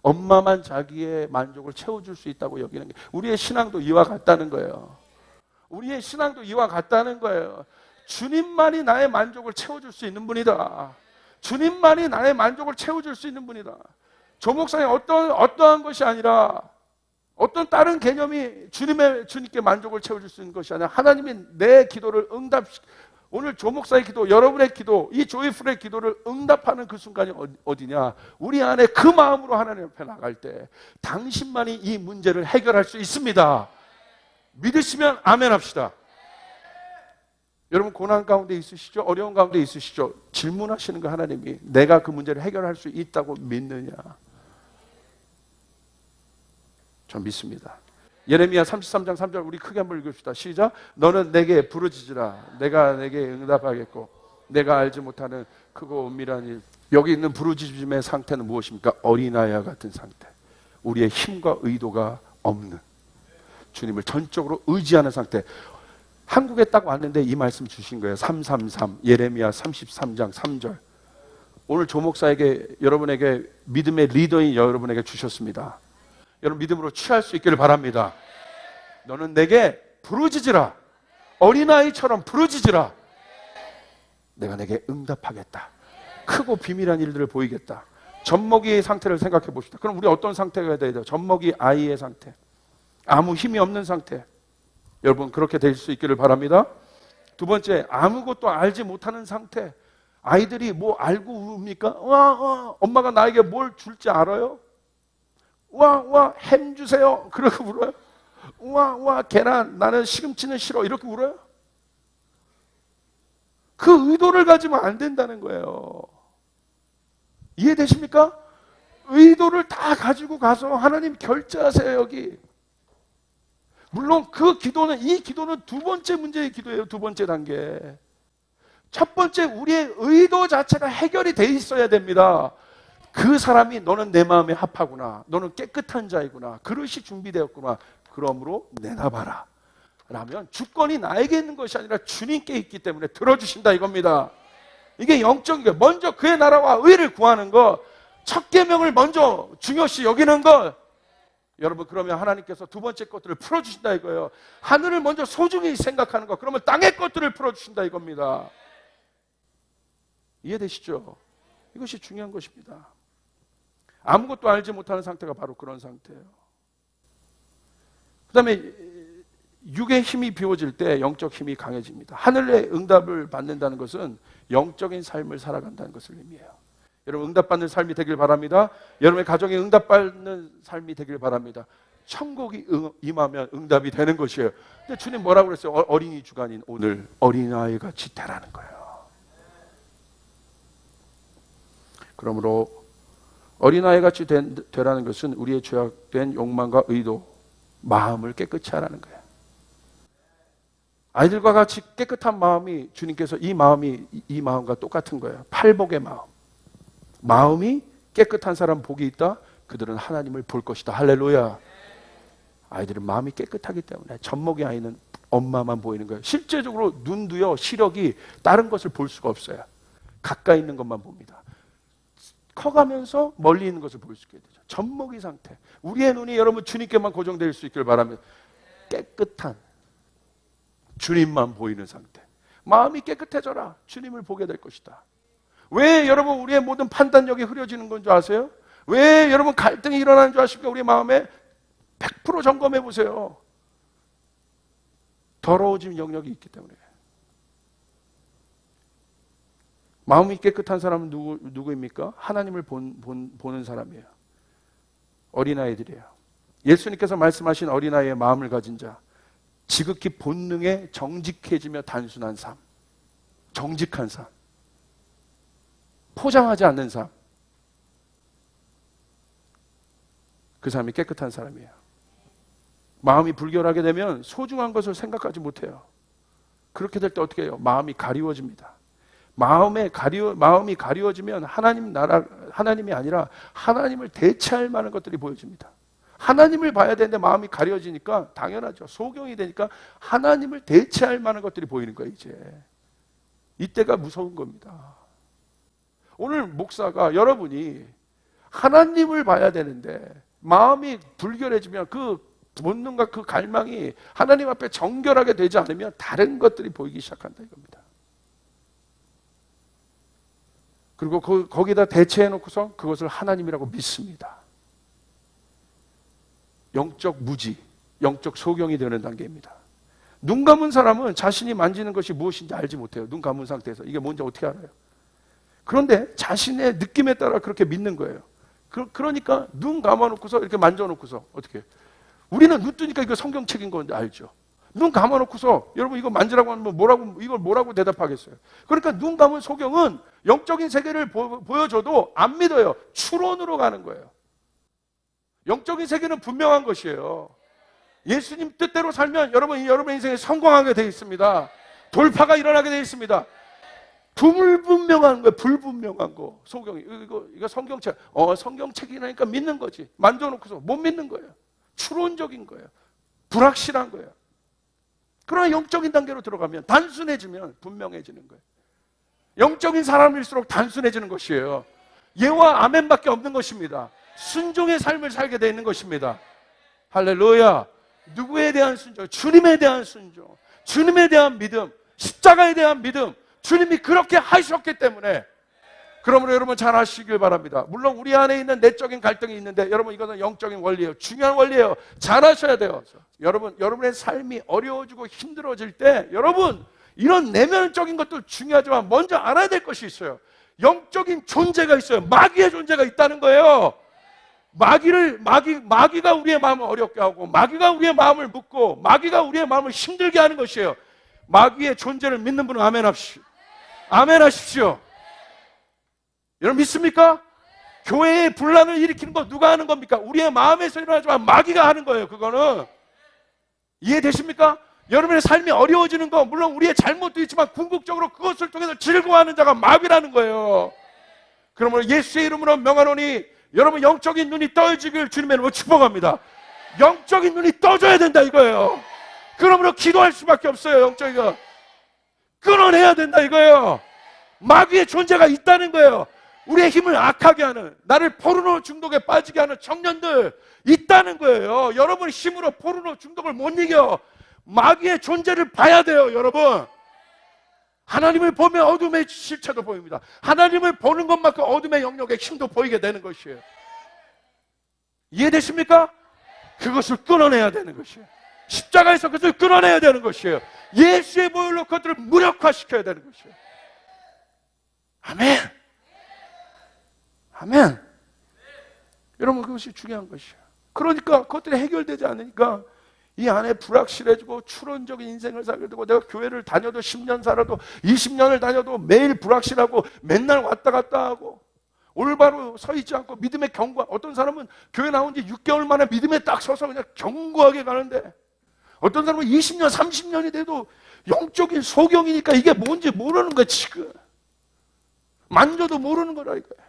Speaker 1: 엄마만 자기의 만족을 채워줄 수 있다고 여기는 게, 우리의 신앙도 이와 같다는 거예요. 우리의 신앙도 이와 같다는 거예요. 주님만이 나의 만족을 채워줄 수 있는 분이다. 주님만이 나의 만족을 채워줄 수 있는 분이다. 조 목사님 어떠한 것이 아니라, 어떤 다른 개념이 주님께 만족을 채워줄 수 있는 것이 아니라, 하나님이 내 기도를 오늘 조 목사의 기도, 여러분의 기도, 이 조이풀의 기도를 응답하는 그 순간이 어디냐? 우리 안에 그 마음으로 하나님 앞에 나갈 때 당신만이 이 문제를 해결할 수 있습니다. 믿으시면 아멘 합시다. 여러분 고난 가운데 있으시죠? 어려운 가운데 있으시죠? 질문하시는 거 하나님이, 내가 그 문제를 해결할 수 있다고 믿느냐? 전 믿습니다. 예레미야 33장 3절 우리 크게 한번 읽읍시다. 시작. 너는 내게 부르짖으라. 내가 내게 응답하겠고 내가 알지 못하는 크고 은밀한 일. 여기 있는 부르짖음의 상태는 무엇입니까? 어린아이와 같은 상태. 우리의 힘과 의도가 없는, 주님을 전적으로 의지하는 상태. 한국에 딱 왔는데 이 말씀 주신 거예요. 333 예레미야 33장 3절. 오늘 조 목사에게, 여러분에게 믿음의 리더인 여러분에게 주셨습니다. 여러분 믿음으로 취할 수 있기를 바랍니다. 너는 내게 부르짖으라. 어린아이처럼 부르짖으라. 내가 내게 응답하겠다. 크고 비밀한 일들을 보이겠다. 젖먹이의 상태를 생각해 봅시다. 그럼 우리 어떤 상태가 돼야 돼요? 젖먹이 아이의 상태. 아무 힘이 없는 상태. 여러분 그렇게 될 수 있기를 바랍니다. 두 번째, 아무것도 알지 못하는 상태. 아이들이 뭐 알고 웁니까? 와, 엄마가 나에게 뭘 줄지 알아요? 와, 햄 주세요. 그렇게 울어요? 와, 계란, 나는 시금치는 싫어. 이렇게 울어요? 그 의도를 가지면 안 된다는 거예요. 이해되십니까? 의도를 다 가지고 가서 하나님 결제하세요, 여기. 물론 이 기도는 두 번째 문제의 기도예요. 두 번째 단계. 첫 번째, 우리의 의도 자체가 해결이 돼 있어야 됩니다. 그 사람이 너는 내 마음에 합하구나. 너는 깨끗한 자이구나. 그릇이 준비되었구나. 그러므로 내놔봐라. 라면 주권이 나에게 있는 것이 아니라 주님께 있기 때문에 들어주신다 이겁니다. 이게 영적인 거. 먼저 그의 나라와 의를 구하는 것. 첫 계명을 먼저 중요시 여기는 것. 여러분 그러면 하나님께서 두 번째 것들을 풀어주신다 이거예요. 하늘을 먼저 소중히 생각하는 것. 그러면 땅의 것들을 풀어주신다 이겁니다. 이해되시죠? 이것이 중요한 것입니다. 아무것도 알지 못하는 상태가 바로 그런 상태예요. 그 다음에 육의 힘이 비워질 때 영적 힘이 강해집니다. 하늘의 응답을 받는다는 것은 영적인 삶을 살아간다는 것을 의미해요. 여러분 응답받는 삶이 되길 바랍니다. 여러분의 가정에 응답받는 삶이 되길 바랍니다. 천국이 임하면 응답이 되는 것이에요. 근데 주님 뭐라고 그랬어요? 어린이 주간인 오늘 어린아이 같이 되라는 거예요. 그러므로 어린아이 같이 되라는 것은 우리의 죄악된 욕망과 의도, 마음을 깨끗이 하라는 거예요. 아이들과 같이 깨끗한 마음이 주님께서 이 마음과 똑같은 거예요. 팔복의 마음. 마음이 깨끗한 사람 복이 있다. 그들은 하나님을 볼 것이다. 할렐루야. 아이들은 마음이 깨끗하기 때문에 젖먹이 아이는 엄마만 보이는 거예요. 실제적으로 눈도요 시력이 다른 것을 볼 수가 없어요. 가까이 있는 것만 봅니다. 커가면서 멀리 있는 것을 볼 수 있게 되죠. 젖먹이 상태. 우리의 눈이 여러분 주님께만 고정될 수 있길 바랍니다. 깨끗한 주님만 보이는 상태. 마음이 깨끗해져라. 주님을 보게 될 것이다. 왜 여러분 우리의 모든 판단력이 흐려지는 건 줄 아세요? 왜 여러분 갈등이 일어나는 줄 아십니까? 우리 마음에 100% 점검해 보세요. 더러워진 영역이 있기 때문에. 마음이 깨끗한 사람은 누구입니까? 하나님을 보는 사람이에요. 어린아이들이에요. 예수님께서 말씀하신 어린아이의 마음을 가진 자, 지극히 본능에 정직해지며 단순한 삶, 정직한 삶, 포장하지 않는 삶, 그 사람이 깨끗한 사람이에요. 마음이 불결하게 되면 소중한 것을 생각하지 못해요. 그렇게 될 때 어떻게 해요? 마음이 가리워집니다. 마음이 가리워지면 하나님이 아니라 하나님을 대체할 만한 것들이 보여집니다. 하나님을 봐야 되는데 마음이 가려지니까 당연하죠. 소경이 되니까 하나님을 대체할 만한 것들이 보이는 거예요. 이제 이때가 무서운 겁니다. 오늘 목사가 여러분이 하나님을 봐야 되는데 마음이 불결해지면 그 본능과 그 갈망이 하나님 앞에 정결하게 되지 않으면 다른 것들이 보이기 시작한다 이겁니다. 그리고 거기다 대체해놓고서 그것을 하나님이라고 믿습니다. 영적 무지, 영적 소경이 되는 단계입니다. 눈 감은 사람은 자신이 만지는 것이 무엇인지 알지 못해요. 눈 감은 상태에서 이게 뭔지 어떻게 알아요? 그런데 자신의 느낌에 따라 그렇게 믿는 거예요. 그러니까 눈 감아놓고서 이렇게 만져놓고서 어떻게 해요? 우리는 눈 뜨니까 이거 성경책인 건지 알죠. 눈 감아놓고서 여러분 이거 만지라고 하면 이걸 뭐라고 대답하겠어요? 그러니까 눈 감은 소경은 영적인 세계를 보여줘도 안 믿어요. 추론으로 가는 거예요. 영적인 세계는 분명한 것이에요. 예수님 뜻대로 살면 여러분의 인생에 성공하게 되어 있습니다. 돌파가 일어나게 되어 있습니다. 불분명한 거예요. 불분명한 거. 소경이 이거 성경책. 성경책이라니까 믿는 거지. 만져놓고서 못 믿는 거예요. 추론적인 거예요. 불확실한 거예요. 그러나 영적인 단계로 들어가면 단순해지면 분명해지는 거예요. 영적인 사람일수록 단순해지는 것이에요. 예와 아멘밖에 없는 것입니다. 순종의 삶을 살게 되어 있는 것입니다. 할렐루야. 누구에 대한 순종? 주님에 대한 순종, 주님에 대한 믿음, 십자가에 대한 믿음. 주님이 그렇게 하셨기 때문에. 그러므로 여러분 잘 아시길 바랍니다. 물론 우리 안에 있는 내적인 갈등이 있는데 여러분 이것은 영적인 원리예요. 중요한 원리예요. 잘 하셔야 돼요. 여러분, 여러분의 삶이 어려워지고 힘들어질 때 여러분 이런 내면적인 것도 중요하지만 먼저 알아야 될 것이 있어요. 영적인 존재가 있어요. 마귀의 존재가 있다는 거예요. 마귀가 우리의 마음을 어렵게 하고 마귀가 우리의 마음을 묶고 마귀가 우리의 마음을 힘들게 하는 것이에요. 마귀의 존재를 믿는 분은 아멘 하십시오. 아멘 하십시오. 여러분 믿습니까? 교회의 분란을 일으키는 거 누가 하는 겁니까? 우리의 마음에서 일어나지만 마귀가 하는 거예요. 그거는 이해되십니까? 여러분의 삶이 어려워지는 거 물론 우리의 잘못도 있지만 궁극적으로 그것을 통해서 즐거워하는 자가 마귀라는 거예요. 그러므로 예수의 이름으로 명하노니 여러분 영적인 눈이 떠지길 주님의 이름으로 축복합니다. 영적인 눈이 떠져야 된다 이거예요. 그러므로 기도할 수밖에 없어요. 영적인 거 끊어내야 된다 이거예요. 마귀의 존재가 있다는 거예요. 우리의 힘을 악하게 하는, 나를 포르노 중독에 빠지게 하는 청년들 있다는 거예요. 여러분 힘으로 포르노 중독을 못 이겨. 마귀의 존재를 봐야 돼요. 여러분 하나님을 보면 어둠의 실체도 보입니다. 하나님을 보는 것만큼 어둠의 영역의 힘도 보이게 되는 것이에요. 이해되십니까? 그것을 끊어내야 되는 것이에요. 십자가에서 그것을 끊어내야 되는 것이에요. 예수의 보혈로 그것들을 무력화시켜야 되는 것이에요. 아멘. 아멘. 여러분 그것이 중요한 것이에요. 그러니까 그것들이 해결되지 않으니까 이 안에 불확실해지고 추론적인 인생을 살게 되고 내가 교회를 다녀도 10년 살아도 20년을 다녀도 매일 불확실하고 맨날 왔다 갔다 하고 올바로 서 있지 않고 믿음의 견고한, 어떤 사람은 교회 나온 지 6개월 만에 믿음에 딱 서서 그냥 견고하게 가는데 어떤 사람은 20년 30년이 돼도 영적인 소경이니까 이게 뭔지 모르는 거야. 지금 만져도 모르는 거라 이거야.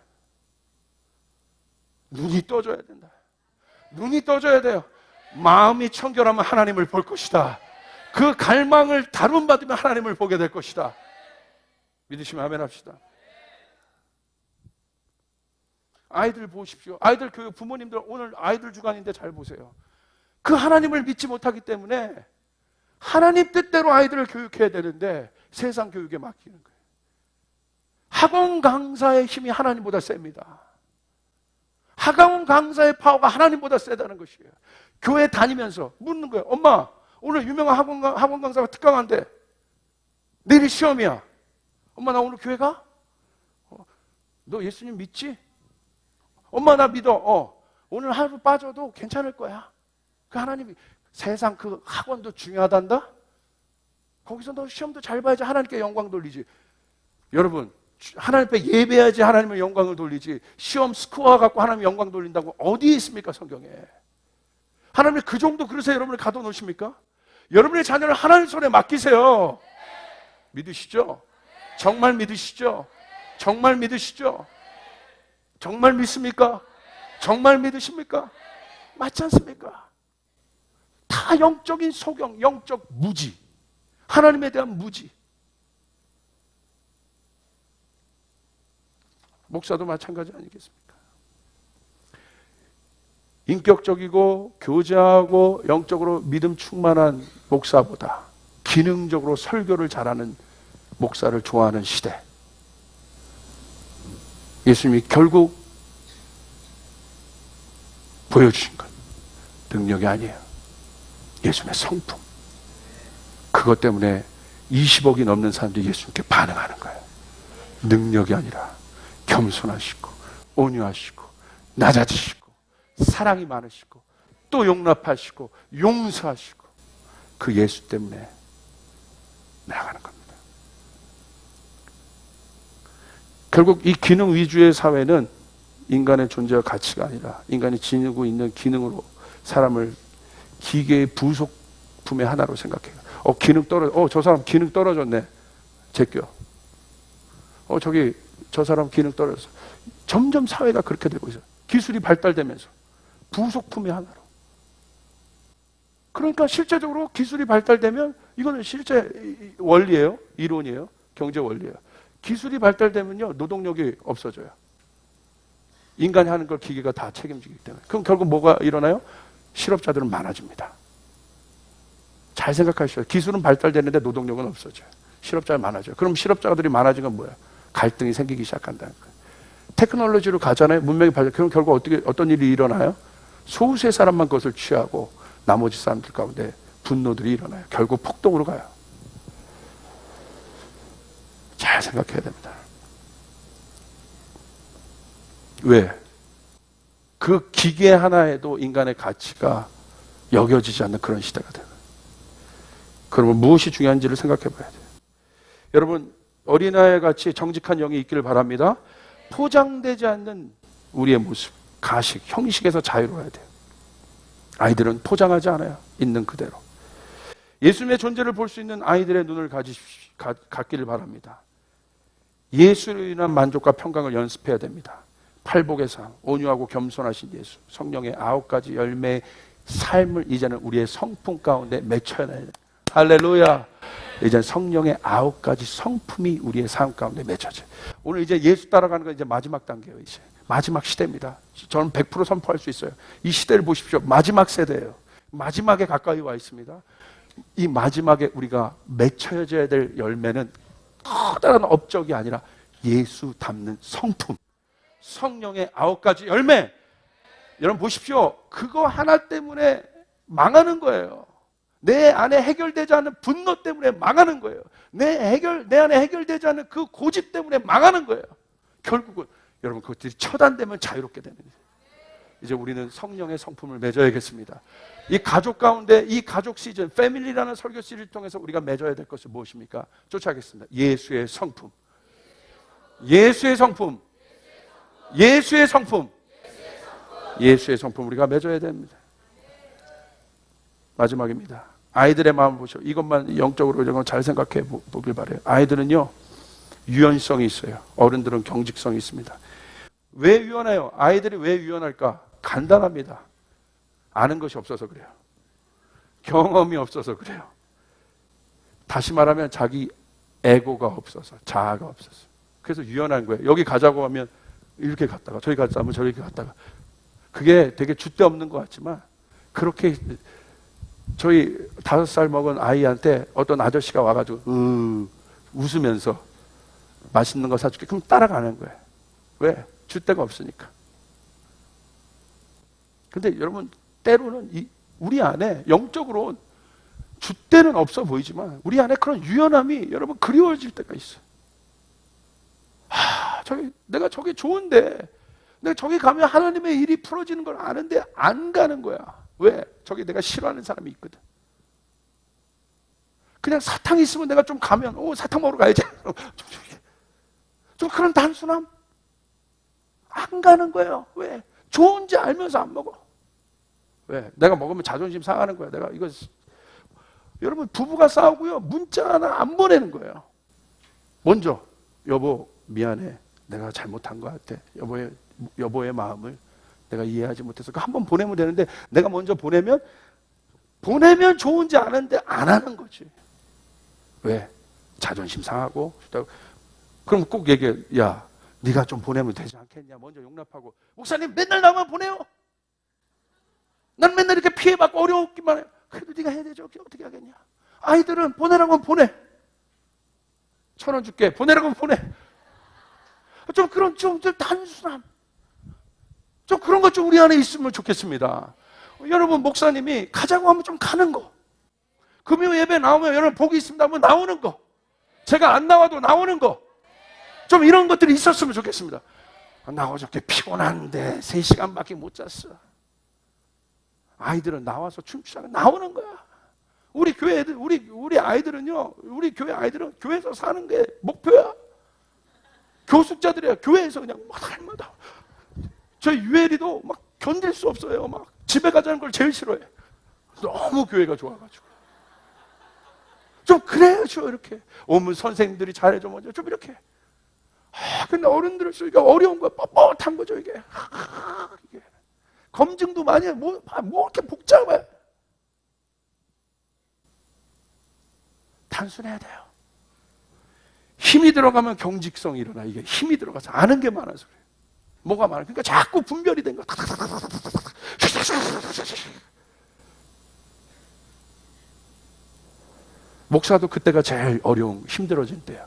Speaker 1: 눈이 떠져야 된다. 눈이 떠져야 돼요. 마음이 청결하면 하나님을 볼 것이다. 그 갈망을 다룬받으면 하나님을 보게 될 것이다. 믿으시면 아멘 합시다. 아이들 보십시오. 아이들 교육, 부모님들 오늘 아이들 주간인데 잘 보세요. 그 하나님을 믿지 못하기 때문에 하나님 뜻대로 아이들을 교육해야 되는데 세상 교육에 맡기는 거예요. 학원 강사의 힘이 하나님보다 셉니다. 학원 강사의 파워가 하나님보다 세다는 것이에요. 교회 다니면서 묻는 거예요. 엄마, 오늘 유명한 학원 강사가 특강한대. 내일 시험이야. 엄마, 나 오늘 교회 가? 너 예수님 믿지? 엄마, 나 믿어. 오늘 하루 빠져도 괜찮을 거야. 그 하나님이, 세상 그 학원도 중요하단다? 거기서 너 시험도 잘 봐야지 하나님께 영광 돌리지. 여러분, 하나님 앞에 예배해야지 하나님의 영광을 돌리지. 시험 스코어 갖고 하나님 영광 돌린다고 어디에 있습니까? 성경에. 하나님이 그 정도 그릇에 여러분을 가둬놓으십니까? 여러분의 자녀를 하나님 손에 맡기세요. 믿으시죠? 정말 믿으시죠? 정말 믿으시죠? 정말 믿습니까? 정말 믿으십니까? 맞지 않습니까? 다 영적인 소경, 영적 무지, 하나님에 대한 무지. 목사도 마찬가지 아니겠습니까? 인격적이고 교제하고 영적으로 믿음 충만한 목사보다 기능적으로 설교를 잘하는 목사를 좋아하는 시대. 예수님이 결국 보여주신 건 능력이 아니에요. 예수님의 성품. 그것 때문에 20억이 넘는 사람들이 예수님께 반응하는 거예요. 능력이 아니라 겸손하시고 온유하시고 낮아지시고 사랑이 많으시고 또 용납하시고 용서하시고 그 예수 때문에 나아가는 겁니다. 결국 이 기능 위주의 사회는 인간의 존재와 가치가 아니라 인간이 지니고 있는 기능으로 사람을 기계의 부속품의 하나로 생각해요. 기능 떨어져. 저 사람 기능 떨어졌네. 제껴. 저기 저 사람 기능 떨어졌어. 점점 사회가 그렇게 되고 있어요. 기술이 발달되면서 부속품의 하나로. 그러니까 실제적으로 기술이 발달되면 이거는 실제 원리예요. 이론이에요. 경제 원리예요. 기술이 발달되면요 노동력이 없어져요. 인간이 하는 걸 기계가 다 책임지기 때문에. 그럼 결국 뭐가 일어나요? 실업자들은 많아집니다. 잘 생각하셔요. 기술은 발달되는데 노동력은 없어져요. 실업자가 많아져요. 그럼 실업자들이 많아진 건 뭐야? 갈등이 생기기 시작한다는 거예요. 테크놀로지로 가잖아요. 문명이 발달. 그럼 결국 어떤 일이 일어나요? 소수의 사람만 그것을 취하고 나머지 사람들 가운데 분노들이 일어나요. 결국 폭동으로 가요. 잘 생각해야 됩니다. 왜? 그 기계 하나에도 인간의 가치가 여겨지지 않는 그런 시대가 돼요. 그러면 무엇이 중요한지를 생각해 봐야 돼요. 여러분, 어린아이 같이 정직한 영이 있기를 바랍니다. 포장되지 않는 우리의 모습, 가식, 형식에서 자유로워야 돼요. 아이들은 포장하지 않아요. 있는 그대로. 예수님의 존재를 볼 수 있는 아이들의 눈을 갖기를 바랍니다. 예수로 인한 만족과 평강을 연습해야 됩니다. 팔복의 삶, 온유하고 겸손하신 예수, 성령의 9가지 열매의 삶을 이제는 우리의 성품 가운데 맺혀야 돼요. 할렐루야. 이제 성령의 9가지 성품이 우리의 삶 가운데 맺혀져요. 오늘 이제 예수 따라가는 건 이제 마지막 단계예요. 이제 마지막 시대입니다. 저는 100% 선포할 수 있어요. 이 시대를 보십시오. 마지막 세대예요. 마지막에 가까이 와 있습니다. 이 마지막에 우리가 맺혀져야 될 열매는 커다란 업적이 아니라 예수 닮는 성품, 성령의 9가지 열매. 여러분 보십시오. 그거 하나 때문에 망하는 거예요. 내 안에 해결되지 않는 분노 때문에 망하는 거예요. 내 안에 해결되지 않는 그 고집 때문에 망하는 거예요. 결국은 여러분 그것들이 처단되면 자유롭게 되는 거예요. 이제 우리는 성령의 성품을 맺어야겠습니다. 이 가족 가운데 이 가족 시즌, 패밀리라는 설교 시리즈를 통해서 우리가 맺어야 될 것은 무엇입니까? 쫓아가겠습니다. 예수의 성품. 예수의 성품. 예수의 성품. 예수의 성품 우리가 맺어야 됩니다. 마지막입니다. 아이들의 마음을 보시오. 이것만 영적으로 이런 건 잘 생각해 보길 바래요. 아이들은요, 유연성이 있어요. 어른들은 경직성이 있습니다. 왜 유연해요? 아이들이 왜 유연할까? 간단합니다. 아는 것이 없어서 그래요. 경험이 없어서 그래요. 다시 말하면 자기 에고가 없어서, 자아가 없어서. 그래서 유연한 거예요. 여기 가자고 하면 이렇게 갔다가, 저기 가자 하면 저렇게 갔다가. 그게 되게 줏대 없는 것 같지만 그렇게 저희 5살 먹은 아이한테 어떤 아저씨가 와가지고 웃으면서 맛있는 거 사줄게. 그럼 따라가는 거예요. 왜? 줏대가 없으니까. 근데 여러분 때로는 우리 안에 영적으로 줏대는 없어 보이지만 우리 안에 그런 유연함이 여러분 그리워질 때가 있어요. 내가 저기 좋은데 내가 저기 가면 하나님의 일이 풀어지는 걸 아는데 안 가는 거야. 왜? 저기 내가 싫어하는 사람이 있거든. 그냥 사탕 있으면 내가 좀 가면 사탕 먹으러 가야지. 좀 그런 단순함 안 가는 거예요. 왜? 좋은지 알면서 안 먹어. 왜? 내가 먹으면 자존심 상하는 거야. 내가 이거 여러분 부부가 싸우고요 문자 하나 안 보내는 거예요. 먼저 여보 미안해. 내가 잘못한 것 같아. 여보의 마음을 내가 이해하지 못해서 한 번 보내면 되는데 내가 먼저 보내면 좋은지 아는데 안 하는 거지. 왜? 자존심 상하고 그럼 꼭 얘기해. 야 네가 좀 보내면 되지 않겠냐. 먼저 용납하고. 목사님 맨날 나만 보내요. 난 맨날 이렇게 피해받고 어려웠기만 해요. 그래도 네가 해야 되죠. 어떻게 하겠냐. 아이들은 보내라고 하면 보내. 1,000원 줄게. 보내라고 하면 보내. 좀 그런 좀 단순함. 좀 그런 것 좀 우리 안에 있으면 좋겠습니다. 여러분 목사님이 가자고 하면 좀 가는 거. 금요 예배 나오면 여러분 복이 있습니다 하면 나오는 거. 제가 안 나와도 나오는 거. 좀 이런 것들이 있었으면 좋겠습니다. 나 어저께 피곤한데 3시간밖에 못 잤어. 아이들은 나와서 춤추다가 나오는 거야. 우리 교회 애들, 우리 아이들은요, 우리 교회 아이들은 교회에서 사는 게 목표야. 교숙자들이야. 교회에서 그냥 날마다. 저희 유엘이도 막 견딜 수 없어요. 막 집에 가자는 걸 제일 싫어해. 너무 교회가 좋아가지고. 좀 그래야죠, 이렇게. 오면 선생님들이 잘해줘, 먼저. 좀 이렇게. 근데 어른들을 쓰기가 어려운 거야. 뻣뻣한 거죠, 이게. 이게. 검증도 많이 해. 뭐 이렇게 복잡해. 단순해야 돼요. 힘이 들어가면 경직성이 일어나. 이게 힘이 들어가서 아는 게 많아서 그래요. 뭐가 많아. 그러니까 자꾸 분별이 된 거야. 목사도 그때가 제일 어려운, 힘들어진 때예요.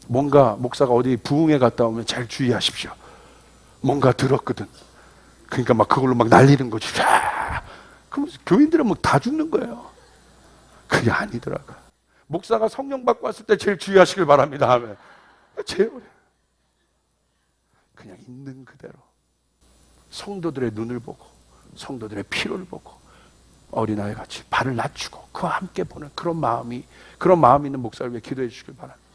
Speaker 1: 뭔가 목사가 어디 부흥회 갔다 오면 잘 주의하십시오. 뭔가 들었거든. 그러니까 막 그걸로 막 날리는 거지. 그럼 교인들은 막 다 죽는 거예요. 그게 아니더라고. 목사가 성령 받고 왔을 때 제일 주의하시길 바랍니다 하면 제일 어려워. 그냥 있는 그대로 성도들의 눈을 보고 성도들의 필요를 보고 어린아이 같이 발을 낮추고 그와 함께 보는 그런 마음이 있는 목사를 위해 기도해 주시길 바랍니다.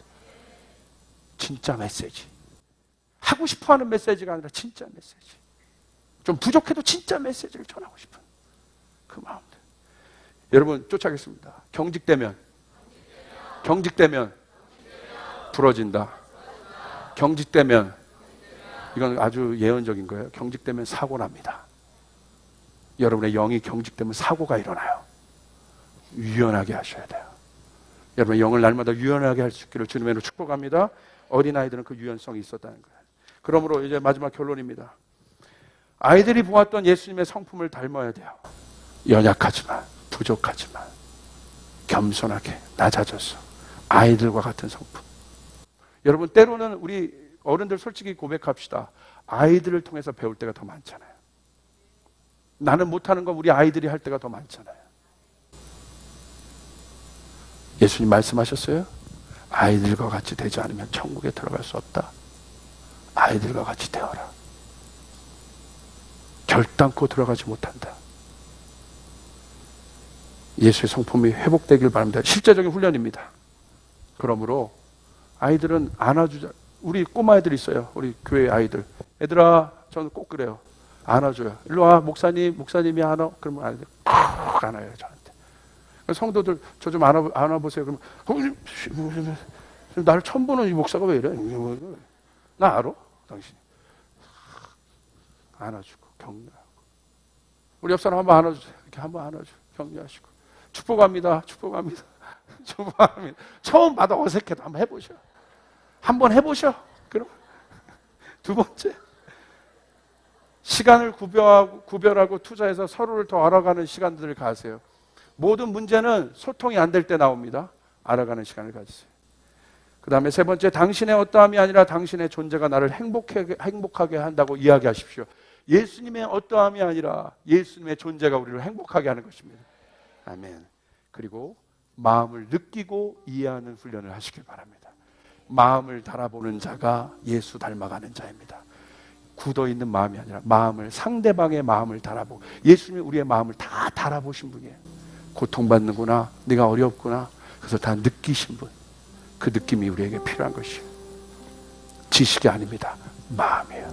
Speaker 1: 진짜 메시지. 하고 싶어하는 메시지가 아니라 진짜 메시지. 좀 부족해도 진짜 메시지를 전하고 싶은 그 마음들. 여러분 쫓아가겠습니다. 경직되면 부러진다. 경직되면, 이건 아주 예언적인 거예요. 경직되면 사고 납니다. 여러분의 영이 경직되면 사고가 일어나요. 유연하게 하셔야 돼요. 여러분의 영을 날마다 유연하게 할 수 있기를 주님으로 축복합니다. 어린아이들은 그 유연성이 있었다는 거예요. 그러므로 이제 마지막 결론입니다. 아이들이 보았던 예수님의 성품을 닮아야 돼요. 연약하지만, 부족하지만 겸손하게 낮아져서 아이들과 같은 성품. 여러분 때로는 우리 어른들 솔직히 고백합시다. 아이들을 통해서 배울 때가 더 많잖아요. 나는 못하는 건 우리 아이들이 할 때가 더 많잖아요. 예수님 말씀하셨어요? 아이들과 같이 되지 않으면 천국에 들어갈 수 없다. 아이들과 같이 되어라. 결단코 들어가지 못한다. 예수의 성품이 회복되길 바랍니다. 실제적인 훈련입니다. 그러므로 아이들은 안아주자. 우리 꼬마애들 있어요. 우리 교회 아이들. 얘들아, 저는 꼭 그래요. 안아줘요. 일로 와, 목사님이 안아. 그러면 아이들 꼭 안아요, 저한테. 성도들, 저 좀 안아보세요. 그러면, 나를 처음 보는 이 목사가 왜 이래? 나 알아? 당신이. 안아주고, 격려하고. 우리 옆 사람 한번 안아주세요. 이렇게 한번 안아주고, 격려하시고. 축복합니다. 축복합니다. 축복합니다. 처음 받아 어색해도 한번 해보셔. 한번 해보셔. 그럼. 두 번째. 시간을 구별하고 투자해서 서로를 더 알아가는 시간들을 가세요. 모든 문제는 소통이 안 될 때 나옵니다. 알아가는 시간을 가지세요. 그 다음에 세 번째, 당신의 어떠함이 아니라 당신의 존재가 나를 행복하게 한다고 이야기하십시오. 예수님의 어떠함이 아니라 예수님의 존재가 우리를 행복하게 하는 것입니다. 아멘. 그리고 마음을 느끼고 이해하는 훈련을 하시길 바랍니다. 마음을 달아보는 자가 예수 닮아가는 자입니다. 굳어있는 마음이 아니라 상대방의 마음을 달아보고, 예수님이 우리의 마음을 다 달아보신 분이에요. 고통받는구나, 네가 어렵구나, 그래서 다 느끼신 분. 그 느낌이 우리에게 필요한 것이에요. 지식이 아닙니다. 마음이에요.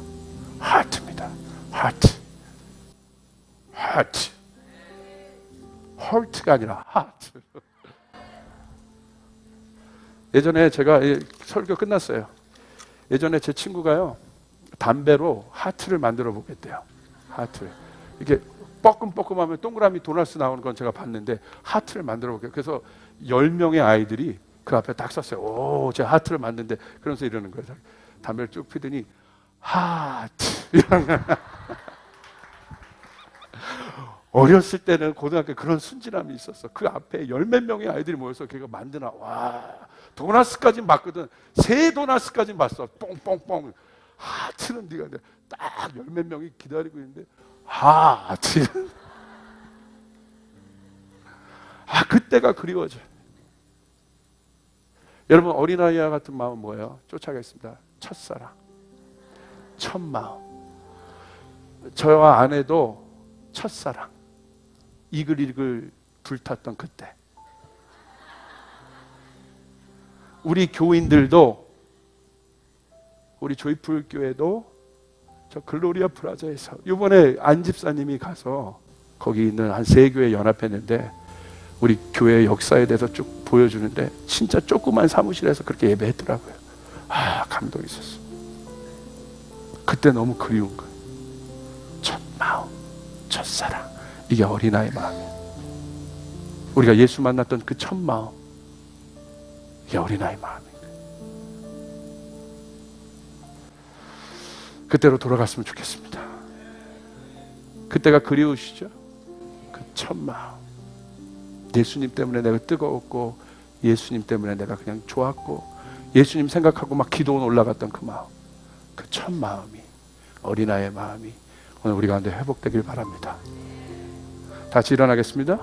Speaker 1: 하트입니다. 하트. 헐트가 아니라 하트. 예전에 제가 설교 끝났어요. 예전에 제 친구가요, 담배로 하트를 만들어 보겠대요. 하트를. 이게 뻐끔뻐끔하면 동그라미 도넛 나오는 건 제가 봤는데 하트를 만들어 볼게요. 그래서 10명의 아이들이 그 앞에 딱 섰어요. 오, 제가 하트를 만드는데, 그러면서 이러는 거예요. 담배를 쭉 피더니 하트. 어렸을 때는 고등학교 그런 순진함이 있었어. 그 앞에 10몇 명의 아이들이 모여서 걔가 만드나. 와, 도나스까지 봤거든. 새 도나스까지 봤어. 뽕뽕뽕. 하트는 네가 딱 10몇 명이 기다리고 있는데 하트. 그때가 그리워져. 여러분, 어린아이와 같은 마음은 뭐예요? 쫓아가겠습니다. 첫사랑, 첫마음. 저와 아내도 첫사랑, 이글이글 불탔던 그때. 우리 교인들도, 우리 조이풀 교회도 저 글로리아 프라자에서 이번에 안 집사님이 가서 거기 있는 한 3교회 연합했는데 우리 교회 역사에 대해서 쭉 보여주는데 진짜 조그만 사무실에서 그렇게 예배했더라고요. 감동이 있었어. 그때 너무 그리운 거예요. 첫 마음, 첫사랑. 이게 어린아이 마음이에요. 우리가 예수 만났던 그 첫 마음, 이게 어린아이 마음이에요. 그때로 돌아갔으면 좋겠습니다. 그때가 그리우시죠? 그 첫 마음. 예수님 때문에 내가 뜨거웠고 예수님 때문에 내가 그냥 좋았고 예수님 생각하고 막 기도원 올라갔던 그 마음, 그 첫 마음이, 어린아이의 마음이 오늘 우리 가운데 회복되길 바랍니다. 다시 일어나겠습니다.